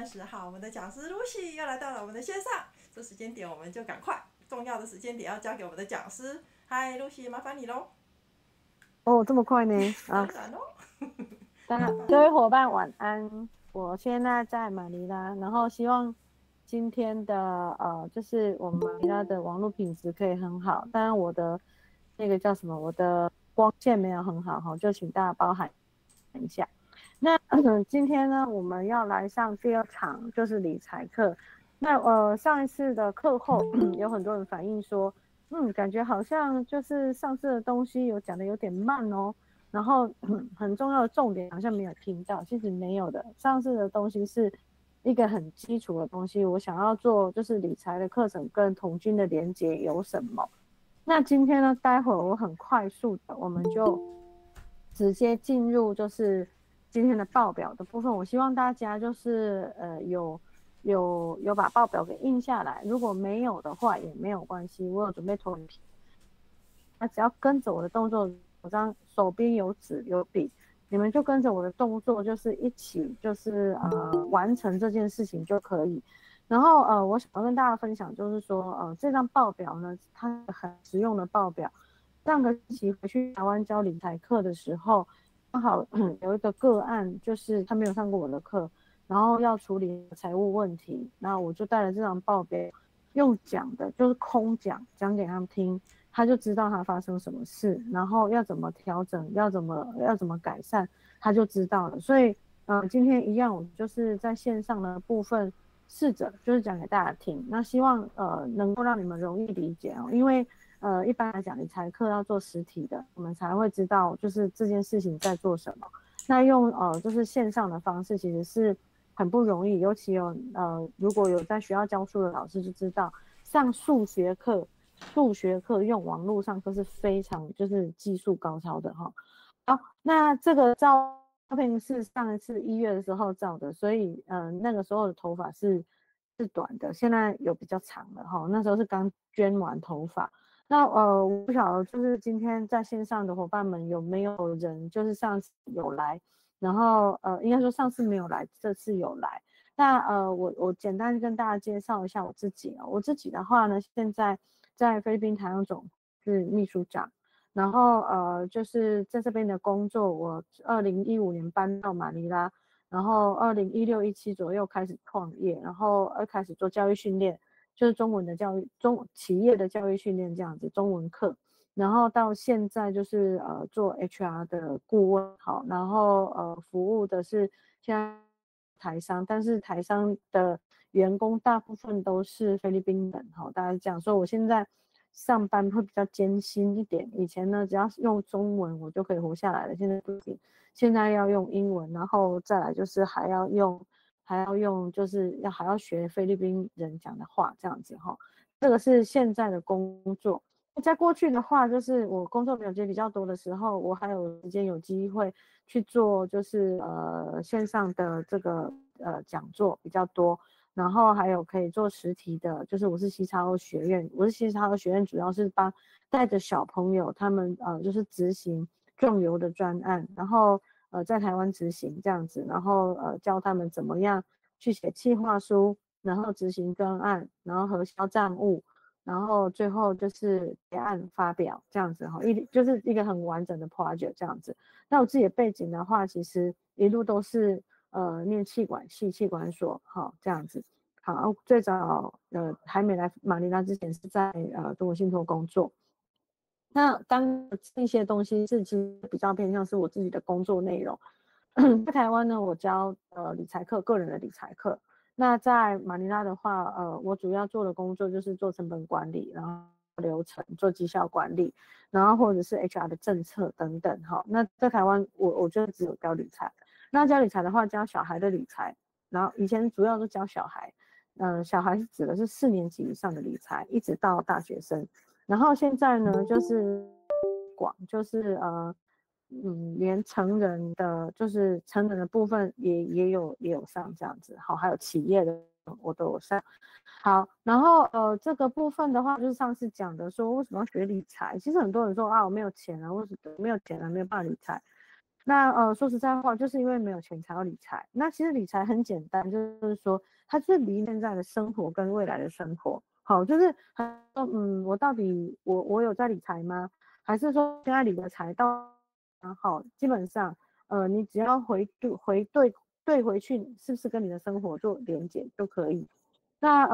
30号，我们的讲师 Lucy 又来到了我们的线上。这时间点我们就赶快，重要的时间点要交给我们的讲师。嗨，Lucy，麻烦你喽。哦，这么快呢？当然喽。各位伙伴晚安。我现在在马尼拉，然后希望今天的就是我们马尼拉的网络品质可以很好。当然我的那个叫什么，我的光线没有很好哈，就请大家包涵一下。那今天呢，我们要来上第二场，就是理财课。那上一次的课后，有很多人反映说，感觉好像就是上次的东西有讲的有点慢哦。然后很重要的重点好像没有听到，其实没有的。上次的东西是一个很基础的东西，我想要做就是理财的课程跟童军的连结有什么？那今天呢，待会儿我很快速的，我们就直接进入就是今天的报表的部分。我希望大家就是有把报表给印下来，如果没有的话也没有关系，我有准备投影片。那只要跟着我的动作，我这样手边有纸有笔，你们就跟着我的动作，就是一起就是完成这件事情就可以。然后我想要跟大家分享，就是说这张报表呢，它很实用的报表。上个星期回去台湾教理财课的时候，刚好有一个个案，就是他没有上过我的课，然后要处理财务问题，那我就带了这张报表，用讲的，就是空讲给他们听。他就知道他发生什么事，然后要怎么调整，要怎么改善，他就知道了。所以，今天一样，我就是在线上的部分试着就是讲给大家听。那希望能够让你们容易理解哦，因为一般来讲理财课要做实体的，我们才会知道就是这件事情在做什么。那用就是线上的方式其实是很不容易，尤其如果有在学校教书的老师就知道，上数学课用网络上课是非常就是技术高超的哈。好，那这个照片是上一次1月的时候照的，所以那个时候的头发是短的，现在有比较长了哈。那时候是刚捐完头发。那我不晓得就是今天在线上的伙伴们有没有人就是上次有来，然后应该说上次没有来，这次有来。那我简单跟大家介绍一下我自己哦。我自己的话呢，现在在菲律宾台湾总是秘书长，然后就是在这边的工作，我2015年搬到马尼拉，然后2016、17左右开始创业，然后开始做教育训练，就是中文的教育，企业的教育训练这样子，中文课。然后到现在就是做 HR 的顾问，好，然后服务的是现在台商，但是台商的员工大部分都是菲律宾人，好，大概这样。所以我现在上班会比较艰辛一点。以前呢，只要是用中文我就可以活下来了，现在不行，现在要用英文，然后再来就是还要用，就是还要学菲律宾人讲的话，这样子哈。这个是现在的工作。在过去的话，就是我工作表现比较多的时候，我还有时间有机会去做，就是线上的这个讲座比较多，然后还有可以做实体的，就是我是西超欧学院，主要是带着小朋友他们就是执行壮游的专案，然后在台湾执行这样子，然后教他们怎么样去写企划书，然后执行专案，然后核销账务。然后最后就是结案发表这样子哈，就是一个很完整的 project 这样子。那我自己的背景的话，其实一路都是念企管系、企管所，好这样子。好，最早还没来马尼拉之前是在中国信托工作。那这些东西是其实比较偏向是我自己的工作内容。在台湾呢，我教理财课，个人的理财课。那在马尼拉的话，我主要做的工作就是做成本管理，然后流程做绩效管理，然后或者是 HR 的政策等等哈。那在台湾我就只有教理财。那教理财的话，教小孩的理财，然后以前主要都教小孩，小孩是指的是4年级以上的理财，一直到大学生。然后现在呢，就是连成人的就是成人的部分也有上这样子，好，还有企业的我都有上。好，然后这个部分的话，就是上次讲的说为什么要学理财，其实很多人说啊我没有钱啊，为什么没有钱啊，没有办法理财。那说实在话，就是因为没有钱才要理财。那其实理财很简单，就是说它是离现在的生活跟未来的生活。好，就是我到底我有在理财吗？还是说现在理的财到好，基本上你只要对回去，是不是跟你的生活做连结就可以？那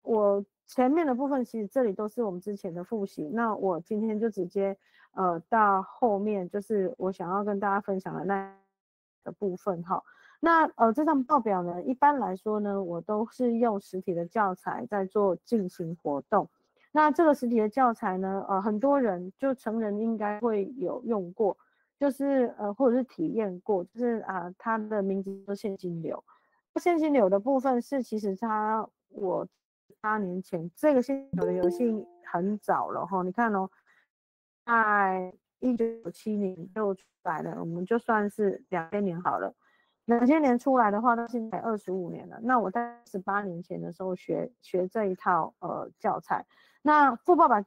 我前面的部分其实这里都是我们之前的复习，那我今天就直接到后面就是我想要跟大家分享的那个部分哈。那这张报表呢，一般来说呢，我都是用实体的教材在做进行活动。那这个实体的教材呢，很多人就成人应该会有用过，就是或者是体验过，就是它的名字叫现金流。现金流的部分是，其实我8年前这个现金流的游戏很早了哈，你看哦，在1997年就出来了，我们就算是2000年好了。2000年出来的话，到现在25年了。那我在18年前的时候学这一套教材。那富爸爸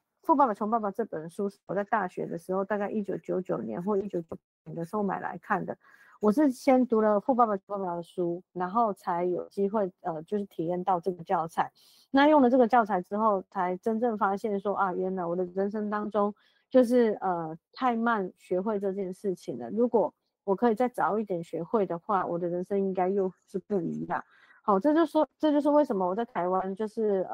穷爸爸这本书，我在大学的时候，大概1999年或1998年的时候买来看的。我是先读了富爸爸穷爸爸的书，然后才有机会就是体验到这个教材。那用了这个教材之后，才真正发现说原来我的人生当中就是太慢学会这件事情了。如果我可以再早一点学会的话，我的人生应该又是不一样。好，这就是为什么我在台湾就是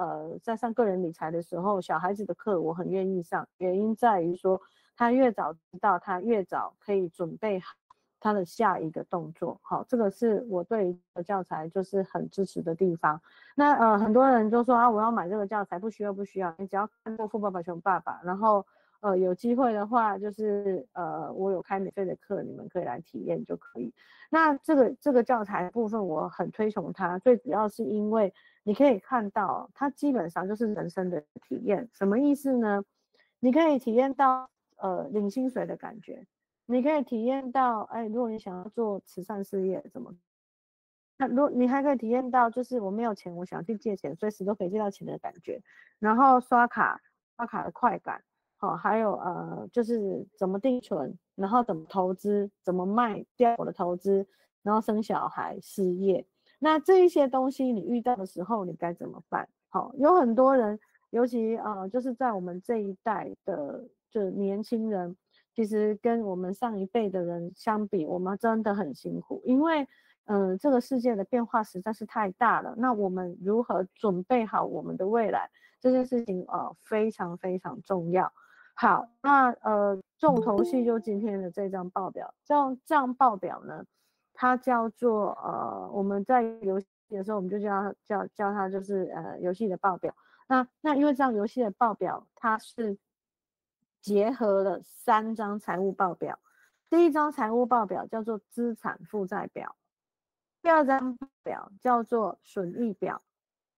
在上个人理财的时候，小孩子的课我很愿意上，原因在于说他越早知道，他越早可以准备好他的下一个动作。好，这个是我对教材就是很支持的地方。那很多人就说我要买这个教材，不需要，你只要看过《富爸爸穷爸爸》，然后有机会的话，就是我有开免费的课，你们可以来体验就可以。那这个教材部分我很推崇它，最主要是因为你可以看到它基本上就是人生的体验。什么意思呢？你可以体验到领薪水的感觉，你可以体验到如果你想要做慈善事业怎么，那如果你还可以体验到就是我没有钱，我想去借钱，随时都可以借到钱的感觉，然后刷卡的快感。好，还有就是怎么定存，然后怎么投资，怎么卖掉我的投资，然后生小孩、事业，那这一些东西你遇到的时候，你该怎么办？好，有很多人，尤其就是在我们这一代的就年轻人，其实跟我们上一辈的人相比，我们真的很辛苦，因为这个世界的变化实在是太大了。那我们如何准备好我们的未来，这件事情非常非常重要。好，那重头戏就今天的这张报表。这张报表呢，它叫做我们在游戏的时候，我们就叫它就是游戏的报表。那因为这样游戏的报表，它是结合了3张财务报表。第一张财务报表叫做资产负债表，第二张报表叫做损益表，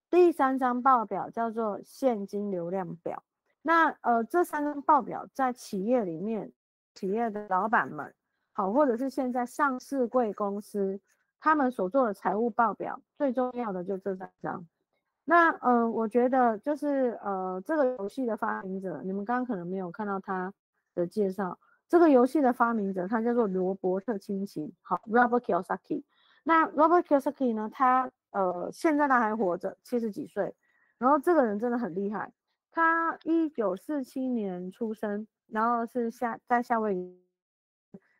第三张报表叫做现金流量表。那这3张报表在企业里面，企业的老板们，好，或者是现在上市柜公司，他们所做的财务报表，最重要的就这3张。那我觉得就是这个游戏的发明者，你们刚刚可能没有看到他的介绍。这个游戏的发明者他叫做罗伯特清崎，好 ，Robert Kiyosaki。那 Robert Kiyosaki 呢，他现在他还活着，70几岁。然后这个人真的很厉害，他1947年出生，然后是在夏威夷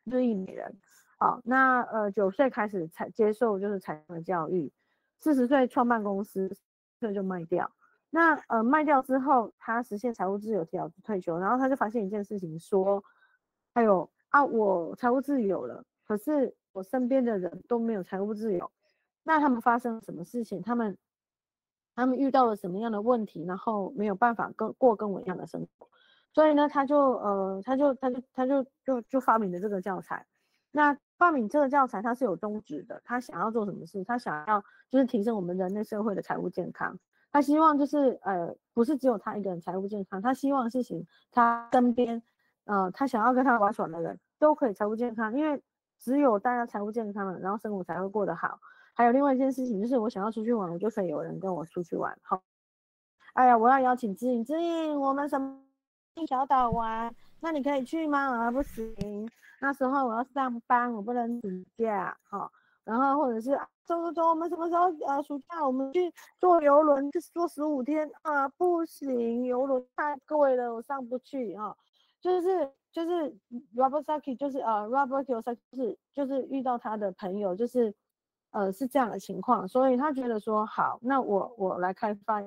日裔美人。好，那9岁开始接受就是财商的教育，40岁创办公司，岁就卖掉。那卖掉之后，他实现财务自由，提早退休，然后他就发现一件事情，说，哎呦我财务自由了，可是我身边的人都没有财务自由，那他们发生了什么事情？他们遇到了什么样的问题，然后没有办法过跟我一样的生活，所以呢，他就发明了这个教材。那发明这个教材，他是有宗旨的，他想要做什么事？他想要就是提升我们人类社会的财务健康。他希望就是不是只有他一个人财务健康，他希望事情他身边他想要跟他玩耍的人都可以财务健康，因为只有大家财务健康了，然后生活才会过得好。还有另外一件事情，就是我想要出去玩，我就可以有人跟我出去玩。好，哎呀，我要邀请知颖，我们什么小岛玩？那你可以去吗？不行，那时候我要上班，我不能请假，哈。然后或者是走，我们什么时候暑假我们去坐邮轮，就是坐15天啊，不行，邮轮太贵了，我上不去哈。就是 Robert Saki 就是Robert Kiyosaki 就是遇到他的朋友是这样的情况，所以他觉得说好，那我来开发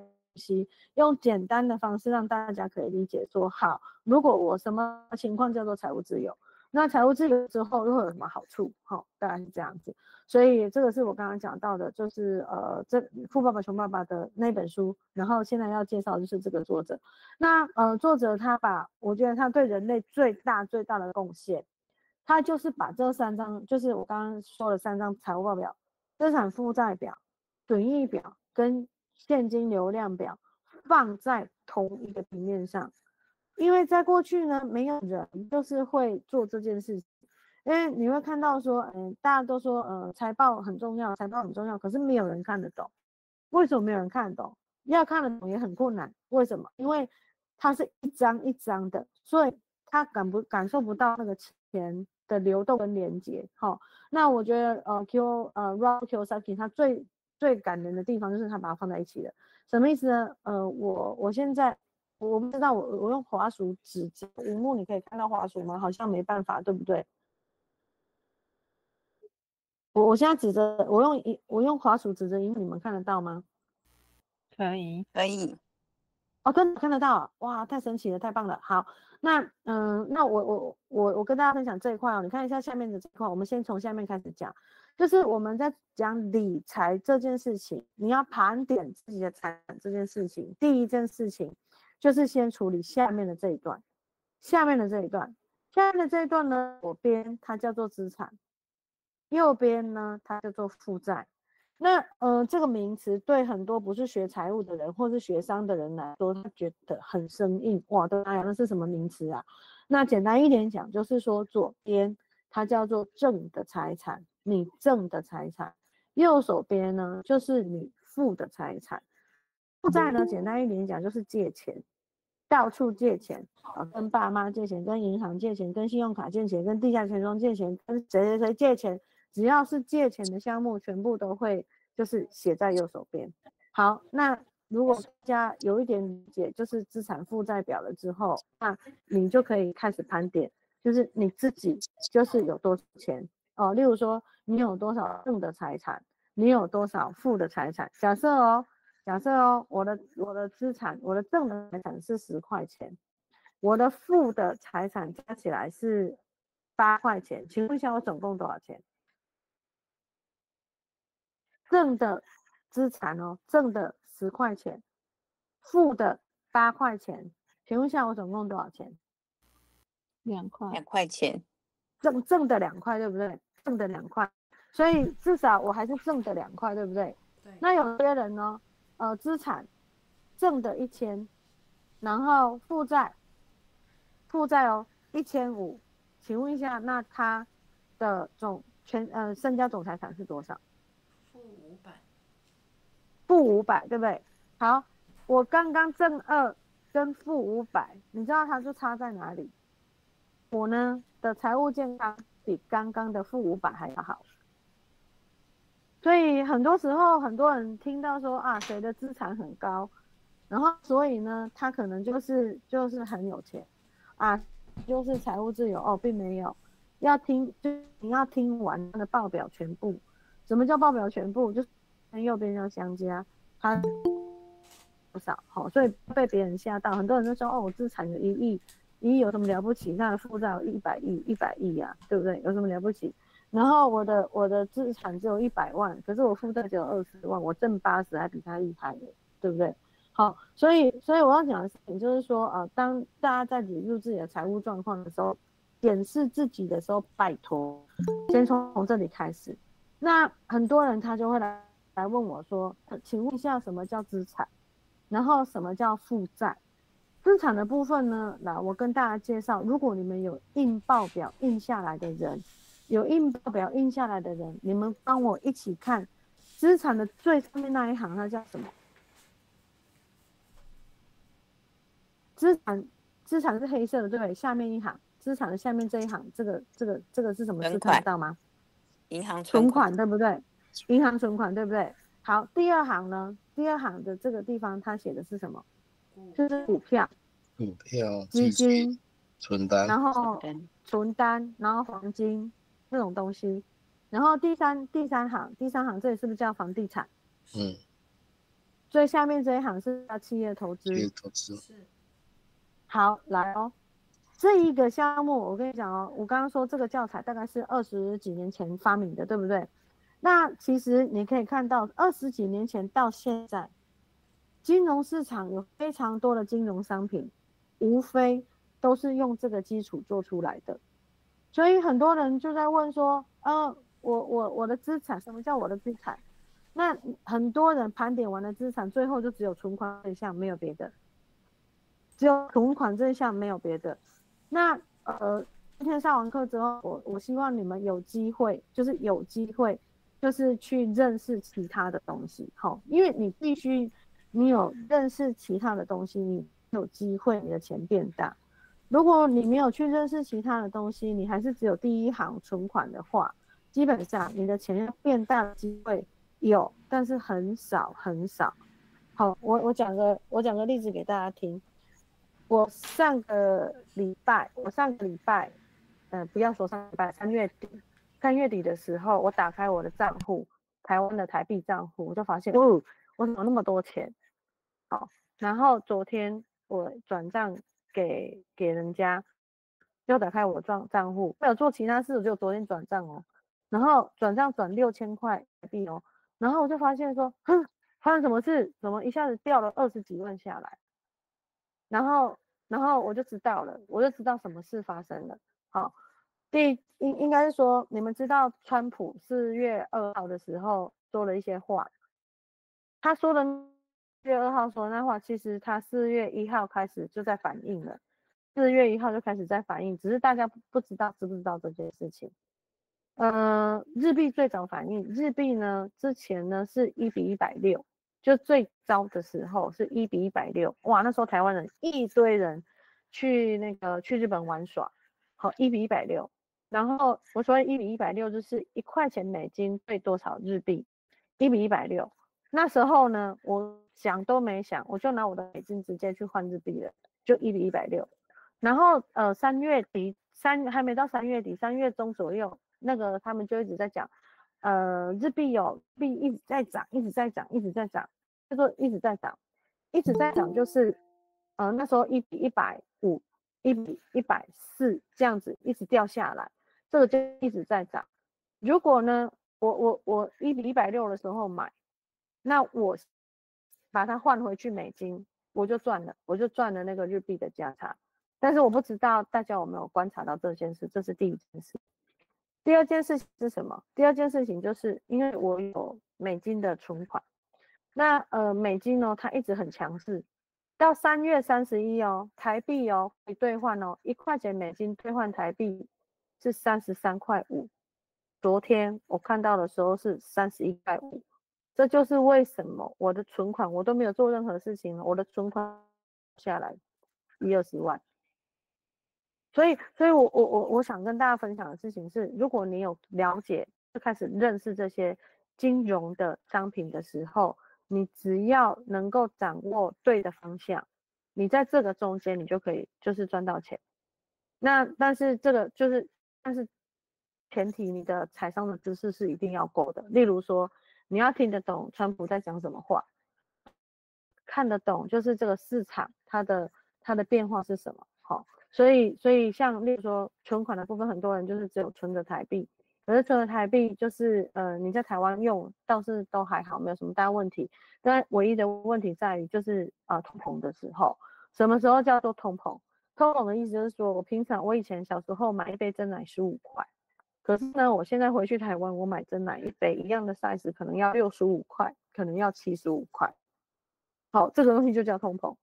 用简单的方式让大家可以理解说好，如果我什么情况叫做财务自由，那财务自由之后又会有什么好处？大概是这样子。所以这个是我刚刚讲到的，就是这富爸爸穷爸爸的那本书，然后现在要介绍就是这个作者。那作者我觉得他对人类最大的贡献，他就是把这3张，就是我刚刚说的3张财务报表、资产负债表、损益表跟现金流量表放在同一个平面上。因为在过去呢，没有人就是会做这件事情，因为你会看到说，大家都说，财报很重要，可是没有人看得懂。为什么没有人看得懂？要看得懂也很困难。为什么？因为它是一张一张的，所以他感受不到那个钱的流动跟连接。那我觉得Robert Kiyosaki 他最感人的地方就是他把它放在一起的。什么意思呢？我现在。我不知道我用滑鼠指着荧幕，你可以看到滑鼠吗？好像没办法，对不对？我现在指着我用滑鼠指着荧幕，你们看得到吗？可以。哦，看得到，哇，太神奇了，太棒了。好，那那我跟大家分享这一块哦，你看一下下面的这一块，我们先从下面开始讲，就是我们在讲理财这件事情，你要盘点自己的财产这件事情，第一件事情就是先处理下面的这一段，下面的这一段呢，左边它叫做资产，右边呢它叫做负债。那这个名词对很多不是学财务的人或是学商的人来说，他觉得很生硬，哇，对他讲那是什么名词啊？那简单一点讲，就是说左边它叫做正的财产，你正的财产；右手边呢就是你负的财产。负债呢，简单一点讲就是借钱，到处借钱啊，跟爸妈借钱，跟银行借钱，跟信用卡借钱，跟地下钱庄借钱，跟谁借钱。只要是借钱的项目，全部都会就是写在右手边。好，那如果大家有一点理解，就是资产负债表了之后，那你就可以开始盘点，就是你自己就是有多少钱哦。例如说，你有多少正的财产，你有多少负的财产。假设哦，我的资产，我的正的财产是10块钱，我的负的财产加起来是8块钱，请问一下我总共多少钱？正的资产哦，正的10块钱，负的8块钱，请问一下我总共多少钱？2块。2块钱。正的2块，对不对？正的2块，所以至少我还是正的2块，对不对？对。那有些人呢，资产正的1000，然后负债哦1500，请问一下，那他的身家总财产是多少？负500，对不对？好，我刚刚正2跟负500，你知道它就差在哪里？我呢的财务健康比刚刚的负500还要好，所以很多时候很多人听到说啊谁的资产很高，然后所以呢他可能就是很有钱啊，就是财务自由哦，并没有。你要听完他的报表全部。什么叫报表全部？就是跟右边要相加，他多少？好，所以被别人吓到。很多人都说哦，我资产有1亿，1亿有什么了不起？那负债有100亿，100亿呀，对不对？有什么了不起？然后我的资产只有100万，可是我负债只有20万，我挣80还比他厉害耶，对不对？好，所以我要讲的事情就是说，当大家在理入自己的财务状况的时候，检视自己的时候，拜托，先从这里开始。那很多人他就会来问我说，请问一下什么叫资产，然后什么叫负债？资产的部分呢，来我跟大家介绍，如果你们有印报表印下来的人，你们帮我一起看资产的最上面那一行，它叫什么？资产是黑色的，对不对？下面一行，资产的下面这一行，这个是什么字？看得到吗？银行存款，对不对？银行存款，对不对？好，第二行呢？第二行的这个地方，它写的是什么？就是股票、基金、存单，然后存单，然后黄金这种东西。然后第三行这里是不是叫房地产？嗯，最下面这一行是叫企业投资。是。好，来哦，这一个项目我跟你讲哦，我刚刚说这个教材大概是20几年前发明的，对不对？那其实你可以看到20几年前到现在，金融市场有非常多的金融商品，无非都是用这个基础做出来的。所以很多人就在问说，我的资产，什么叫我的资产？那很多人盘点完了资产，最后就只有存款这一项，没有别的，只有存款这一项，没有别的。那今天上完课之后，我希望你们有机会，就是去认识其他的东西，好，因为你必须，你有认识其他的东西，你有机会你的钱变大。如果你没有去认识其他的东西，你还是只有第一行存款的话，基本上你的钱要变大的机会有，但是很少很少。好，我讲个例子给大家听。我上个礼拜，不要说上个礼拜，3月底的时候，我打开我的账户，台湾的台币账户，我就发现，我怎么那么多钱？好，然后昨天我转账给人家，就打开我账户，没有做其他事，我就昨天转账哦，然后转账转6000块台币哦，然后我就发现说，发生什么事？怎么一下子掉了20几万下来？然后我就知道了，我就知道什么事发生了。好，应该是说，你们知道川普4月2号的时候说了一些话，他说的4月2号说的那话，其实他4月1号开始就在反应了，4月1号就开始在反应，只是大家不知道知不知道这件事情。日币最早反应，日币呢之前呢是1比160，就最糟的时候是1比160，哇，那时候台湾人一堆人去日本玩耍，好1比160，然后我说1比160就是1块钱美金兑多少日币，1比160，那时候呢我想都没想，我就拿我的美金直接去换日币了，就1比160，然后3月底还没到3月底，3月中左右。那个他们就一直在讲，日币一直在涨，一直在涨，一直在涨，就说一直在涨，一直在涨，就是那时候1比150，1比140这样子一直掉下来，这个就一直在涨。如果呢，我1比160的时候买，那我把它换回去美金，我就赚了那个日币的价差。但是我不知道大家有没有观察到这件事，这是第一件事。第二件事情是什么？第二件事情就是因为我有美金的存款，那美金呢，它一直很强势，到3月31哦，台币哦可以兑换哦，1块钱美金兑换台币是33.5块，昨天我看到的时候是31.5块，这就是为什么我的存款我都没有做任何事情，我的存款下来20万。所以我想跟大家分享的事情是，如果你有了解，就开始认识这些金融的商品的时候，你只要能够掌握对的方向，你在这个中间你就可以就是赚到钱。但是前提你的财商的知识是一定要够的，例如说你要听得懂川普在讲什么话，看得懂就是这个市场它的变化是什么，好。所以像例如说存款的部分，很多人就是只有存着台币，可是存着台币就是你在台湾用倒是都还好，没有什么大问题。但唯一的问题在于就是通膨的时候，什么时候叫做通膨？通膨的意思就是说我以前小时候买一杯珍奶15块，可是呢我现在回去台湾，我买珍奶一杯一样的 size 可能要65块，可能要75块。好，这个东西就叫通膨。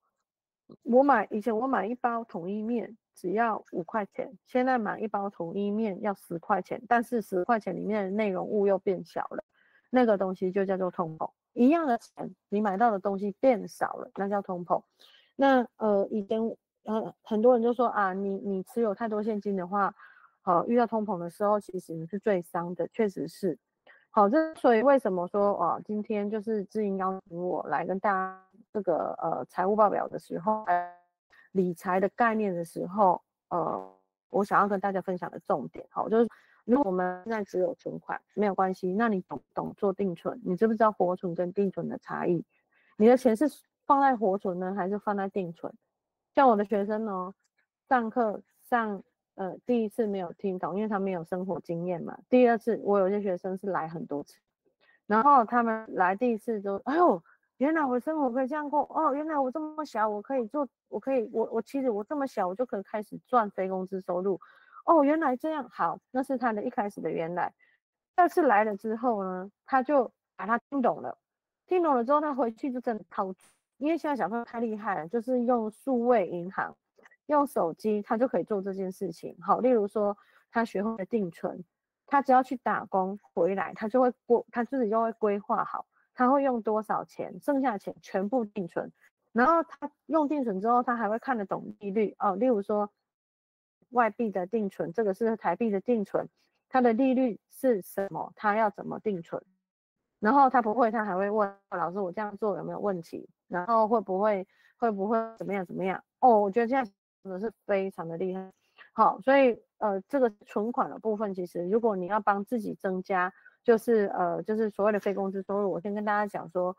以前我买一包统一面只要5块钱，现在买一包统一面要10块钱，但是10块钱里面的内容物又变小了，那个东西就叫做通膨。一样的钱，你买到的东西变少了，那叫通膨。那以很多人就说啊，你持有太多现金的话，遇到通膨的时候，其实你是最伤的，确实是。好，所以为什么说今天就是志英邀请我来跟大家这个财务报表的时候，理财的概念的时候，我想要跟大家分享的重点，好，就是如果我们现在只有存款没有关系，那你懂做定存？你知不知道活存跟定存的差异？你的钱是放在活存呢，还是放在定存？像我的学生呢，上课第一次没有听懂，因为他没有生活经验嘛。第二次，我有些学生是来很多次，然后他们来第一次就，哎呦，原来我生活可以这样过哦，原来我这么小，我可以做，我其实我这么小，我就可以开始赚非工资收入，哦，原来这样好，那是他的一开始的原来。第二次来了之后呢，他就把他听懂了，听懂了之后，他回去就真的操作，因为现在小朋友太厉害了，就是用数位银行。用手机他就可以做这件事情。好，例如说他学会了定存，他只要去打工回来，他自己就会规划好，他会用多少钱，剩下的钱全部定存。然后他用定存之后，他还会看得懂利率哦。例如说外币的定存，这个是台币的定存，它的利率是什么？他要怎么定存？然后他不会，他还会问老师：“我这样做有没有问题？然后会不会怎么样？”哦，我觉得这样真的是非常的厉害。好，所以这个存款的部分，其实如果你要帮自己增加，就是所谓的非工资收入，我先跟大家讲说，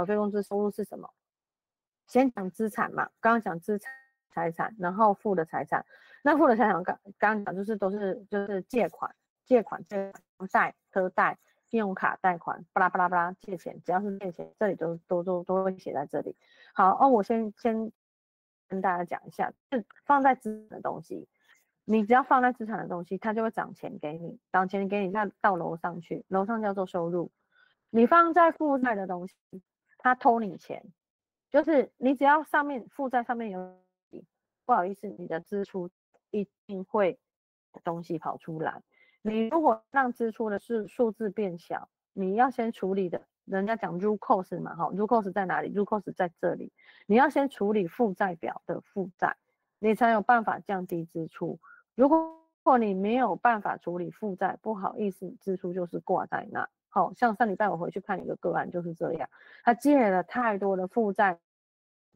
非工资收入是什么？先讲资产嘛，刚刚讲资产财产，然后负的财产。那负的财产刚刚讲就是借款、房贷、车贷、信用卡贷款，巴拉巴拉巴拉借钱，只要是借钱，这里都会写在这里。好我先跟大家讲一下，是放在资产的东西，你只要放在资产的东西，它就会涨钱给你，涨钱给你，那到楼上去，楼上叫做收入。你放在负债的东西，它偷你钱，就是你只要上面负债上面有，不好意思，你的支出一定会有东西跑出来。你如果让支出的数字变小，你要先处理的，人家讲 root cause 嘛，哈 ，root cause 在哪里 ？root cause 在这里，你要先处理负债表的负债，你才有办法降低支出。如果你没有办法处理负债，不好意思，支出就是挂在那。好像上礼拜我回去看一个个案就是这样，他借了太多的负债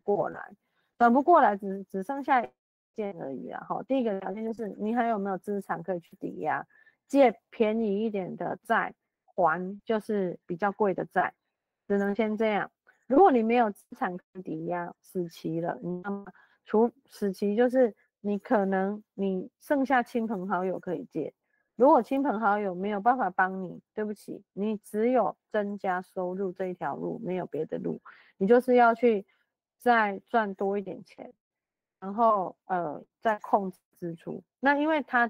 过来，转不过来，只剩下一件而已啊。好，第一个条件就是你还有没有资产可以去抵押，借便宜一点的债还就是比较贵的债，只能先这样。如果你没有资产可以抵押，死期了，你知道吗？死期就是你可能你剩下亲朋好友可以借。如果亲朋好友没有办法帮你，对不起，你只有增加收入这一条路，没有别的路，你就是要去再赚多一点钱，然后再控制支出。那因为他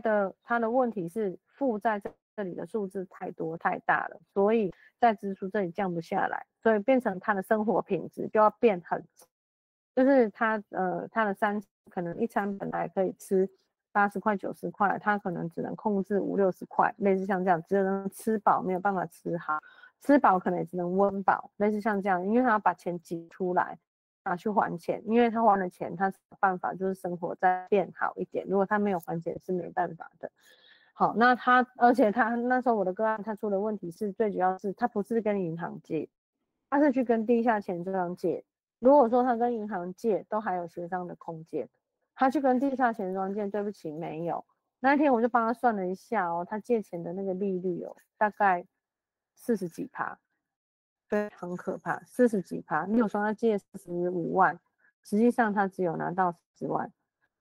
的问题是负债这里的数字太多太大了，所以在支出这里降不下来，所以变成他的生活品质就要变很，就是他的可能一餐本来可以吃80块90块，他可能只能控制50、60块，类似像这样，只能吃饱，没有办法吃好，吃饱可能也只能温饱，类似像这样，因为他要把钱挤出来拿去还钱，因为他还了钱，他办法就是生活再变好一点，如果他没有还钱是没办法的。好，那而且他那时候我的个案他出的问题是最主要是他不是跟银行借，他是去跟地下钱庄借。如果说他跟银行借都还有协商的空间，他去跟地下钱庄借，对不起，没有。那一天我就帮他算了一下哦，他借钱的那个利率哦，大概40几%，非常可怕，40几%。你有说他借45万，实际上他只有拿到10万。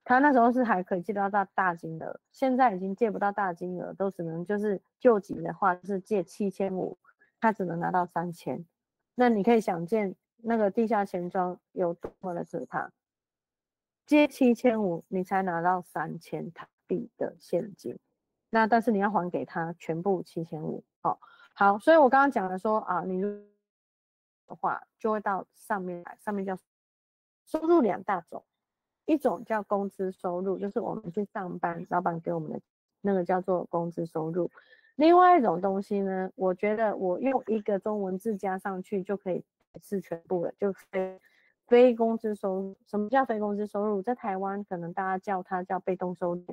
他那时候是还可以借到大金额，现在已经借不到大金额，都只能就是救急的话就是借7500，他只能拿到3000。那你可以想见那个地下钱庄有多么的可怕。借7500，你才拿到3000台币的现金，那但是你要还给他全部7500。好，所以我刚刚讲了说啊，你的话就会到上面来，上面叫收入2大种，一种叫工资收入，就是我们去上班，老板给我们的那个叫做工资收入。另外一种东西呢，我觉得我用一个中文字加上去就可以解释全部了，就是非工资收入。什么叫非工资收入？在台湾可能大家叫它叫被动收入，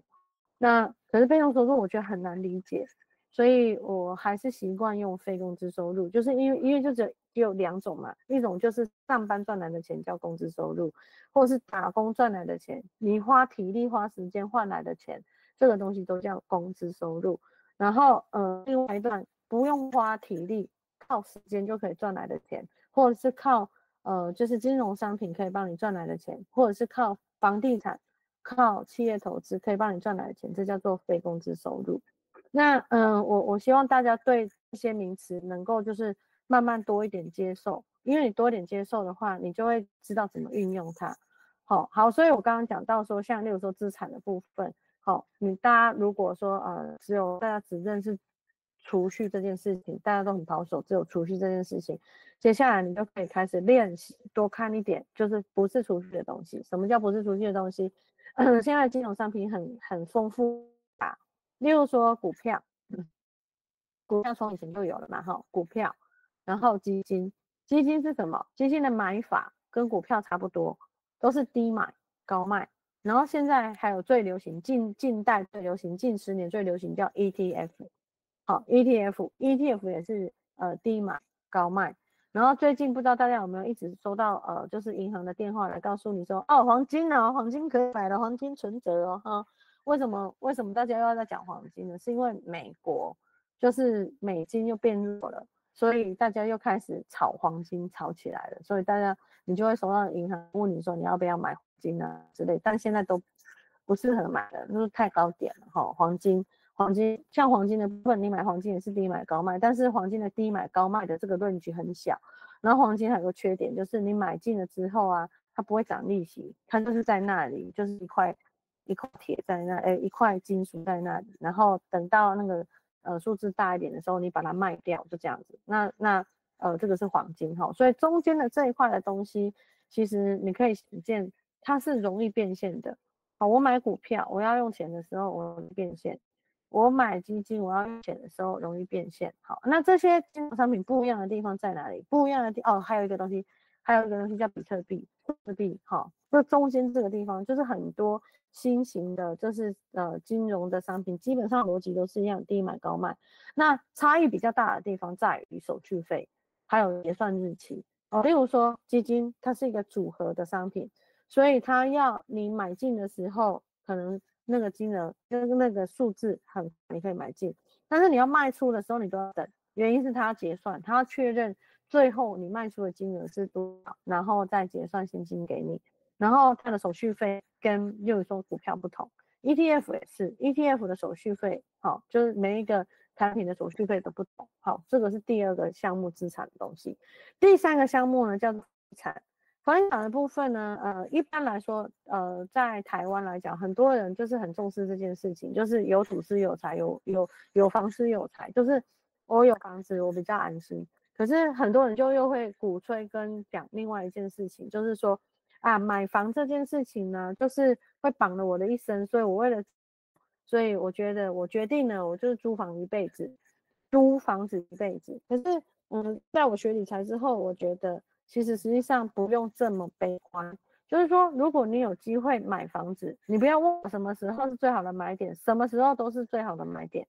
那可是被动收入我觉得很难理解，所以我还是习惯用非工资收入，就是因为就只有两种嘛，一种就是上班赚来的钱叫工资收入，或是打工赚来的钱，你花体力花时间换来的钱，这个东西都叫工资收入。然后另外一段不用花体力，靠时间就可以赚来的钱，或者是靠就是金融商品可以帮你赚来的钱，或者是靠房地产、靠企业投资可以帮你赚来的钱，这叫做非工资收入。那我希望大家对这些名词能够就是慢慢多一点接受，因为你多一点接受的话，你就会知道怎么运用它。好，所以我刚刚讲到说，像例如说资产的部分。好，大家如果说大家只认识储蓄这件事情，大家都很保守，只有储蓄这件事情，接下来你就可以开始练习，多看一点，就是不是储蓄的东西。什么叫不是储蓄的东西？现在金融商品很丰富啊，例如说股票，股票从以前就有了嘛，股票，然后基金，基金是什么？基金的买法跟股票差不多，都是低买高卖。然后现在还有最流行，近代最流行，近10年最流行叫 ETF。好，ETF 也是低买高卖。然后最近不知道大家有没有一直收到就是银行的电话来告诉你说，哦，黄金呢，黄金可以买了，黄金存折哦，哈。为什么大家又要在讲黄金呢？是因为美国就是美金又变弱了，所以大家又开始炒黄金，炒起来了。所以你就会收到银行问你说你要不要买黄金啊之类，但现在都不适合买了，就是太高点了哈。黄金像黄金的部分，你买黄金也是低买高卖，但是黄金的低买高卖的这个论据很小。然后黄金还有个缺点，就是你买进了之后啊，它不会涨利息，它就是在那里，就是一块铁在那，一块金属在那里，然后等到那个数字大一点的时候，你把它卖掉，就这样子。那这个是黄金哈，所以中间的这一块的东西，其实你可以实践，它是容易变现的。好，我买股票，我要用钱的时候我容易变现；我买基金，我要用钱的时候容易变现。好，那这些金融商品不一样的地方在哪里？不一样的还有一个东西叫比特币。比特币，好，这中间这个地方就是很多新型的，就是金融的商品，基本上逻辑都是一样，低买高卖。那差异比较大的地方在于手续费，还有结算日期。例如说基金，它是一个组合的商品，所以它要你买进的时候，可能那个金额跟那个数字你可以买进，但是你要卖出的时候，你都要等，原因是它要结算，它要确认最后你卖出的金额是多少，然后再结算现金给你。然后它的手续费跟例如说股票不同 ，ETF 也是 ETF 的手续费，好，就是每一个产品的手续费都不同。好，这个是第二个项目资产的东西。第三个项目呢叫做房地产。房地产的部分呢，一般来说，在台湾来讲，很多人就是很重视这件事情，就是有土司有财，有房司有财，就是我有房子，我比较安心。可是很多人就又会鼓吹跟讲另外一件事情，就是说买房这件事情呢，就是会绑了我的一生，所以我觉得我决定了，我就是租房子一辈子。可是在我学理财之后，我觉得其实实际上不用这么悲观。就是说，如果你有机会买房子，你不要问我什么时候是最好的买点，什么时候都是最好的买点。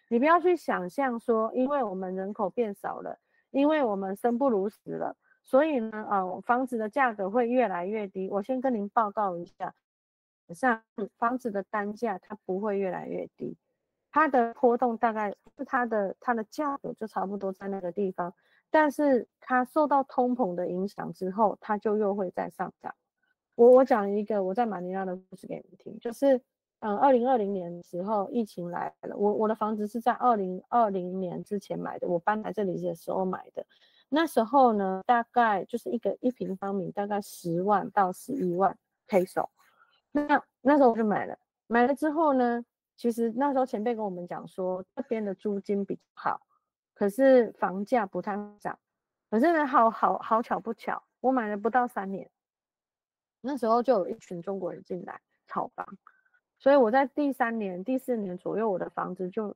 你不要去想象说，因为我们人口变少了，因为我们生不如死了，所以呢，房子的价格会越来越低。我先跟您报告一下，像房子的单价它不会越来越低，它的波动大概是它的价格就差不多在那个地方，但是它受到通膨的影响之后，它就又会再上涨。我讲一个我在马尼拉的故事给你们听，就是2020年的时候疫情来了，我的房子是在2020年之前买的，我搬来这里的时候买的。那时候呢，大概就是一平方米大概10万到11万 peso。那时候我就买了之后呢，其实那时候前辈跟我们讲说，这边的租金比较好，可是房价不太涨。可是呢，好巧不巧，我买了不到3年。那时候就有一群中国人进来炒房，所以我在第3年、第4年左右，我的房子就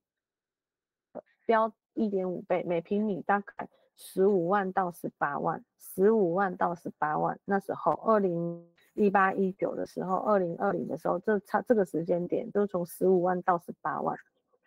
飙1.5倍，每平米大概15万到18万，15万到18万。那时候2018、19的时候，2020的时候，这个时间点就从15万到18万。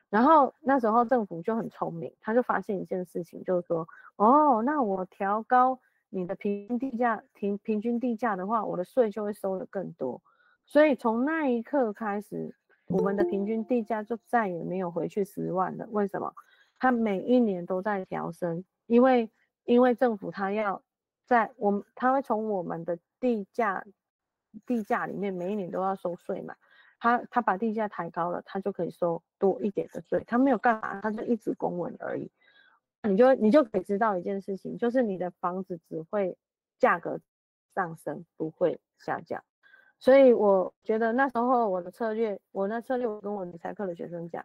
然后那时候政府就很聪明，他就发现一件事情，就是说，哦，那我调高你的平均地价的话，我的税就会收得更多。所以从那一刻开始，我们的平均地价就再也没有回去10万了。为什么？它每一年都在调升，因为政府它要它会从我们的地价里面每一年都要收税嘛。他把地价抬高了，他就可以收多一点的税。他没有干嘛，他就一直公文而已。你就可以知道一件事情，就是你的房子只会价格上升，不会下降。所以我觉得那时候我跟我理财课的学生讲，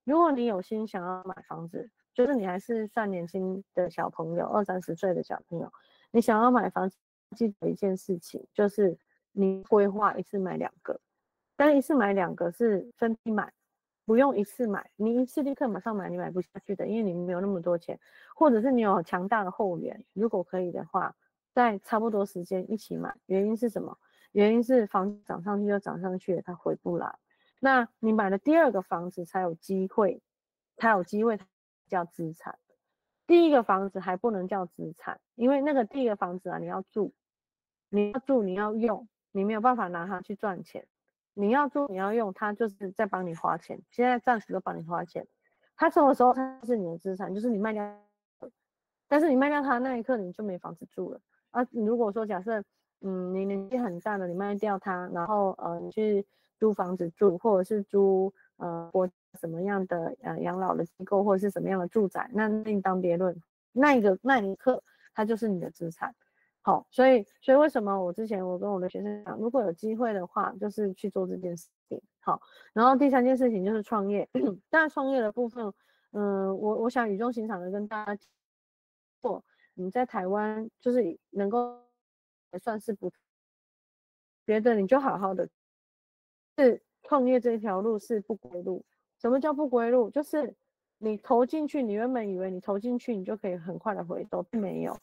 如果你有心想要买房子，就是你还是算年轻的小朋友，20、30岁的小朋友，你想要买房子，记得一件事情，就是你规划一次买2个。但一次买2个是分批买，不用一次买。你一次立刻马上买，你买不下去的，因为你没有那么多钱，或者是你有强大的后援。如果可以的话，在差不多时间一起买。原因是什么？原因是房子涨上去就涨上去了，它回不来。那你买了第2个房子才有机会叫资产。第1个房子还不能叫资产，因为那个第1个房子啊，你要住，你要用，你没有办法拿它去赚钱。你要住你要用，它就是在帮你花钱，现在暂时都帮你花钱。它什么时候它是你的资产？就是你卖掉，但是你卖掉它那一刻你就没房子住了啊。如果说假设你年纪很大了，你卖掉它，然后你去租房子住，或者是租国什么样的养老的机构，或者是什么样的住宅，那另当别论。那一刻它就是你的资产。好，所以为什么我之前跟我的学生讲，如果有机会的话，就是去做这件事情。好，然后第3件事情就是创业。当然创业的部分，我想语重心长的跟大家做，你在台湾就是能够也算是不，觉得你就好好的，是创业这条路是不归路。什么叫不归路？就是你投进去，你原本以为你投进去你就可以很快的回收，并没有。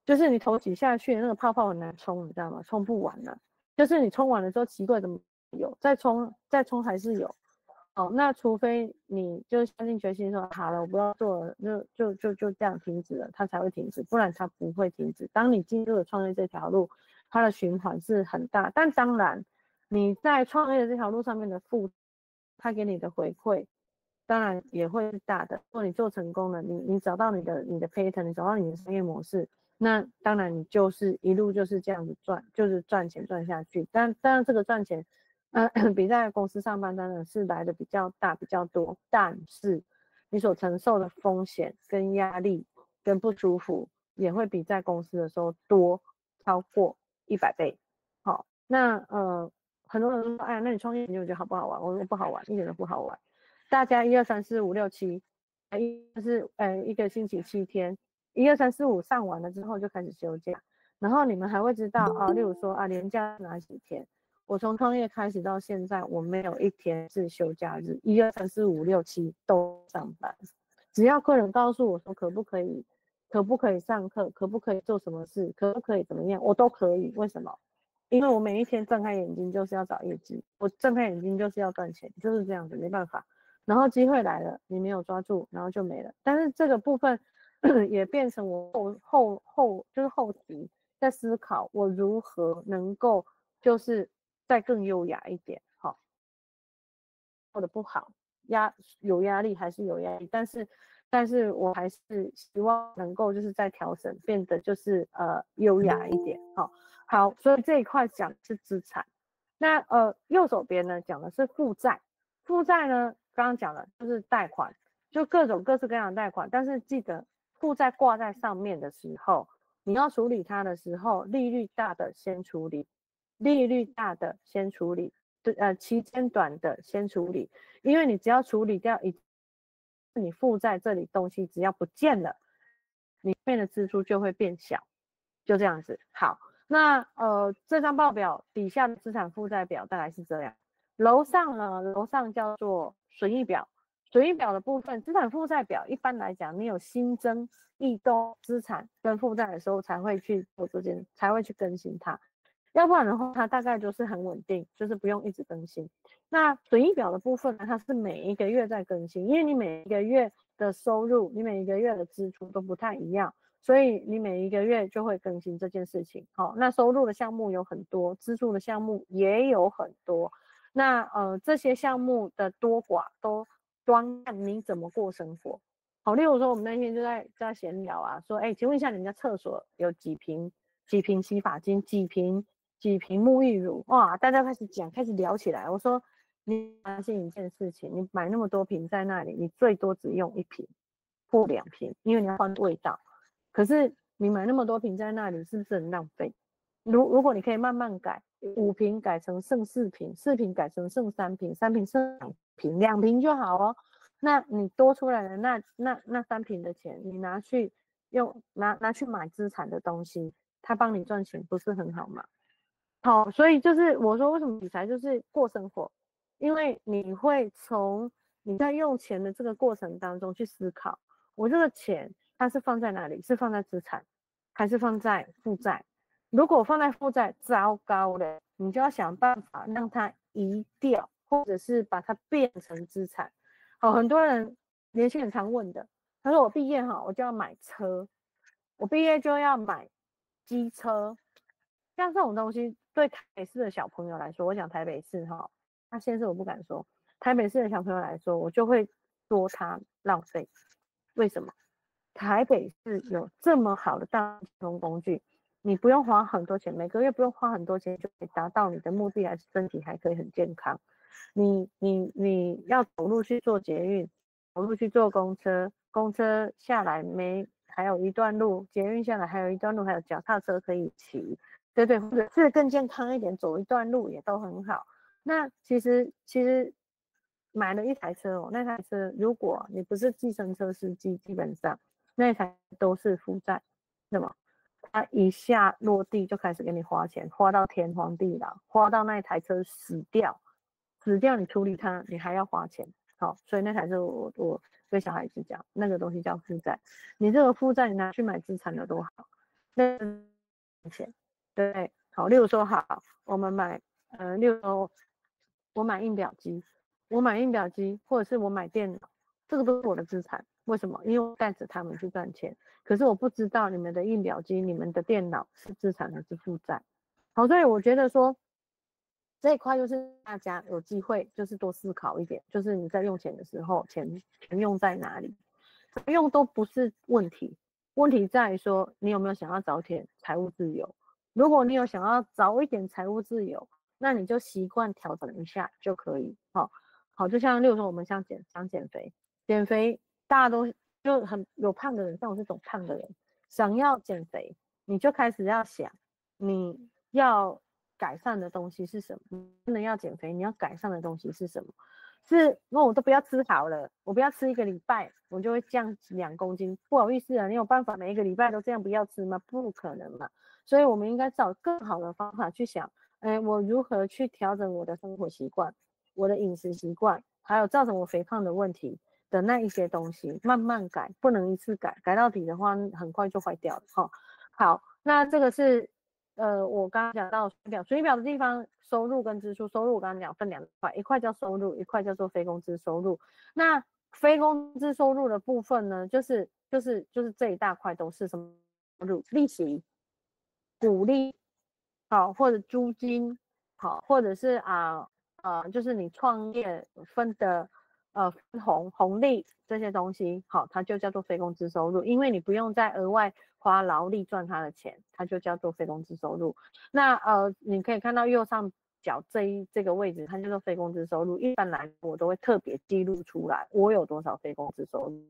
就是你投挤下去，那个泡泡很难冲，你知道吗？冲不完了。就是你冲完了之后，奇怪怎么有？再冲还是有。哦，那除非你就下定决心说好了，我不要做了，就这样停止了，它才会停止，不然它不会停止。当你进入了创业这条路，它的循环是很大。但当然，你在创业这条路上面的它给你的回馈，当然也会是大的。如果你做成功了，你找到你的 pattern， 你找到你的商业模式。那当然，你就是一路就是这样子就是赚钱赚下去。当然这个赚钱，比在公司上班当然是来的比较大比较多，但是你所承受的风险跟压力跟不舒服也会比在公司的时候多超过100倍。好，那很多人说，哎，那你创业你觉得好不好玩？我说不好玩，一点都不好玩。大家1、2、3、4、5、6、7，一个星期7天。1、2、3、4、5上完了之后就开始休假，然后你们还会知道啊，例如说连假哪几天。我从创业开始到现在，我没有1天是休假日，1、2、3、4、5、6、7都上班。只要客人告诉我说可不可以上课，可不可以做什么事，可不可以怎么样，我都可以。为什么？因为我每一天睁开眼睛就是要找业绩，我睁开眼睛就是要赚钱，就是这样子，没办法。然后机会来了，你没有抓住，然后就没了。但是这个部分也变成我就是后期在思考，我如何能够就是再更优雅一点。好，做的不好，有压力还是有压力，但是我还是希望能够就是在调整，变得就是优雅一点。好，所以这一块讲是资产。那右手边呢讲的是负债。负债呢刚刚讲了就是贷款，就各式各样的贷款。但是记得负债挂在上面的时候，你要处理它的时候，利率大的先处理，期间短的先处理。因为你只要处理掉你负债这里东西只要不见了，里面的支出就会变小，就这样子。好，那这张报表底下的资产负债表大概是这样。楼上叫做损益表，损益表的部分，资产负债表一般来讲，你有新增异动资产跟负债的时候才会去做才会去更新它。要不然的话，它大概就是很稳定，就是不用一直更新。那损益表的部分呢，它是每一个月在更新，因为你每一个月的收入，你每一个月的支出都不太一样，所以你每一个月就会更新这件事情。好，那收入的项目有很多，支出的项目也有很多。那这些项目的多寡都端看你怎么过生活。好，例如说我们那天就在闲聊啊，说，请问一下，人家厕所有几瓶洗发精，几瓶沐浴乳，哇，大家开始讲，开始聊起来。我说，你发现一件事情，你买那么多瓶在那里，你最多只用1瓶或2瓶，因为你要换味道。可是你买那么多瓶在那里，是不是很浪费？如果你可以慢慢改，5瓶改成剩4瓶，4瓶改成剩3瓶，3瓶剩2瓶，2瓶就好哦。那你多出来的那3瓶的钱，你拿去拿去买资产的东西，他帮你赚钱，不是很好吗？好，所以就是我说为什么理财就是过生活，因为你会从你在用钱的这个过程当中去思考，我这个钱它是放在哪里？是放在资产，还是放在负债？如果放在负债，糟糕了，你就要想办法让它移掉，或者是把它变成资产。好，很多人年轻人常问的，他说我毕业哈，我就要买车，我毕业就要买机车。像这种东西，对台北市的小朋友来说，我讲台北市哈，那县市我不敢说。台北市的小朋友来说，我就会说他浪费。为什么？台北市有这么好的大交通工具，你不用花很多钱，每个月不用花很多钱就可以达到你的目的，还是身体还可以很健康。你要走路去做捷运，走路去坐公车，公车下来还有一段路，捷运下来还有一段路，还有脚踏车可以骑。对对，或者是更健康一点，走一段路也都很好。那其实买了一台车哦，那台车如果你不是计程车司机，基本上那台都是负债，那么它一下落地就开始给你花钱，花到天荒地老，花到那台车死掉你处理它，你还要花钱。好，所以那台车我对小孩子讲，那个东西叫负债。你这个负债你拿去买资产有多好？那钱。对，好，例如说好，我们买，例如说我买印表机，或者是我买电脑，这个都是我的资产。为什么？因为我带着他们去赚钱。可是我不知道你们的印表机、你们的电脑是资产还是负债。好，所以我觉得说这一块就是大家有机会就是多思考一点，就是你在用钱的时候，钱用在哪里，怎么用都不是问题。问题在于说你有没有想要早点财务自由。如果你有想要早一点财务自由，那你就习惯调整一下就可以。好，就像例如说我们想减肥，大家都就很有胖的人，像我这种胖的人，想要减肥，你就开始要想你要改善的东西是什么。真的要减肥，你要改善的东西是什么？那我都不要吃好了，我不要吃1个礼拜，我就会降2公斤。不好意思啊，你有办法每一个礼拜都这样不要吃吗？不可能嘛。所以我们应该找更好的方法去想，我如何去调整我的生活习惯、我的饮食习惯，还有造成我肥胖的问题的那一些东西，慢慢改，不能一次改到底的话，很快就坏掉了哈。好，那这个是我刚刚讲到损益表的地方，收入跟支出。收入我刚刚讲分2块，一块叫收入，一块叫做非工资收入。那非工资收入的部分呢，就是这一大块都是什么收入？利息、股利，好，或者租金，好，或者是就是你创业分的红利这些东西，好，它就叫做非工资收入，因为你不用再额外花劳力赚它的钱，它就叫做非工资收入。那你可以看到右上角这个位置，它叫做非工资收入。一般来说，我都会特别记录出来，我有多少非工资收入。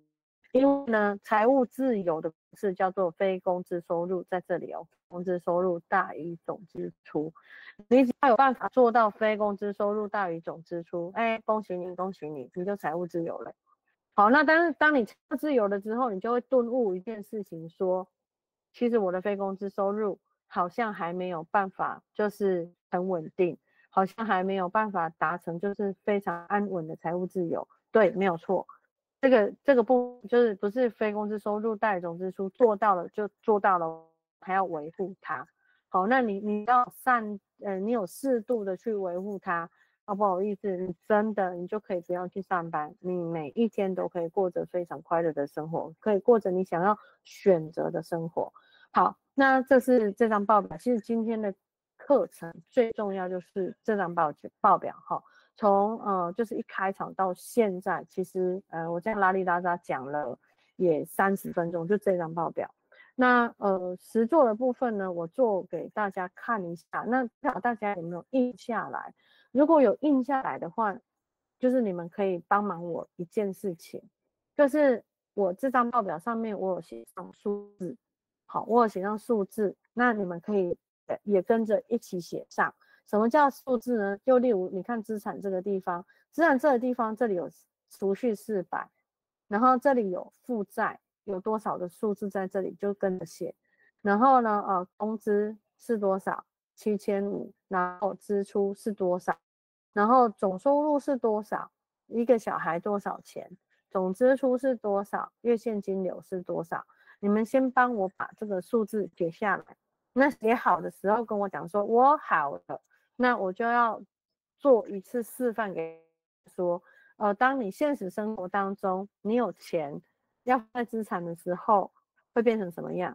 因为呢，财务自由的是叫做非工资收入，在这里哦，工资收入大于总支出。你只要有办法做到非工资收入大于总支出，恭喜你，恭喜你，你就财务自由了。好，那但是当你财务自由了之后，你就会顿悟一件事情，说，其实我的非工资收入好像还没有办法，就是很稳定，好像还没有办法达成就是非常安稳的财务自由。对，没有错。这个就是不是非工资收入代理总支出做到了就做到了，还要维护它。好，那你要你有适度的去维护它。不好意思，你就可以不要去上班，你每一天都可以过着非常快乐的生活，可以过着你想要选择的生活。好，那这是这张报表。其实今天的课程最重要就是这张报表哈。从就是一开场到现在，其实我这样拉里拉扎讲了也30分钟，就这张报表。那实作的部分呢，我做给大家看一下，那不知道大家有没有印下来？如果有印下来的话，就是你们可以帮忙我一件事情，就是我这张报表上面我有写上数字，好，我有写上数字，那你们可以也跟着一起写上。什么叫数字呢？就例如你看资产这个地方，资产这个地方这里有储蓄400，然后这里有负债，有多少的数字在这里就跟着写。然后呢，工资是多少？7500，然后支出是多少？然后总收入是多少？一个小孩多少钱？总支出是多少？月现金流是多少？你们先帮我把这个数字写下来。那写好的时候跟我讲说，我好了，那我就要做一次示范给你说，当你现实生活当中你有钱要放在资产的时候，会变成什么样？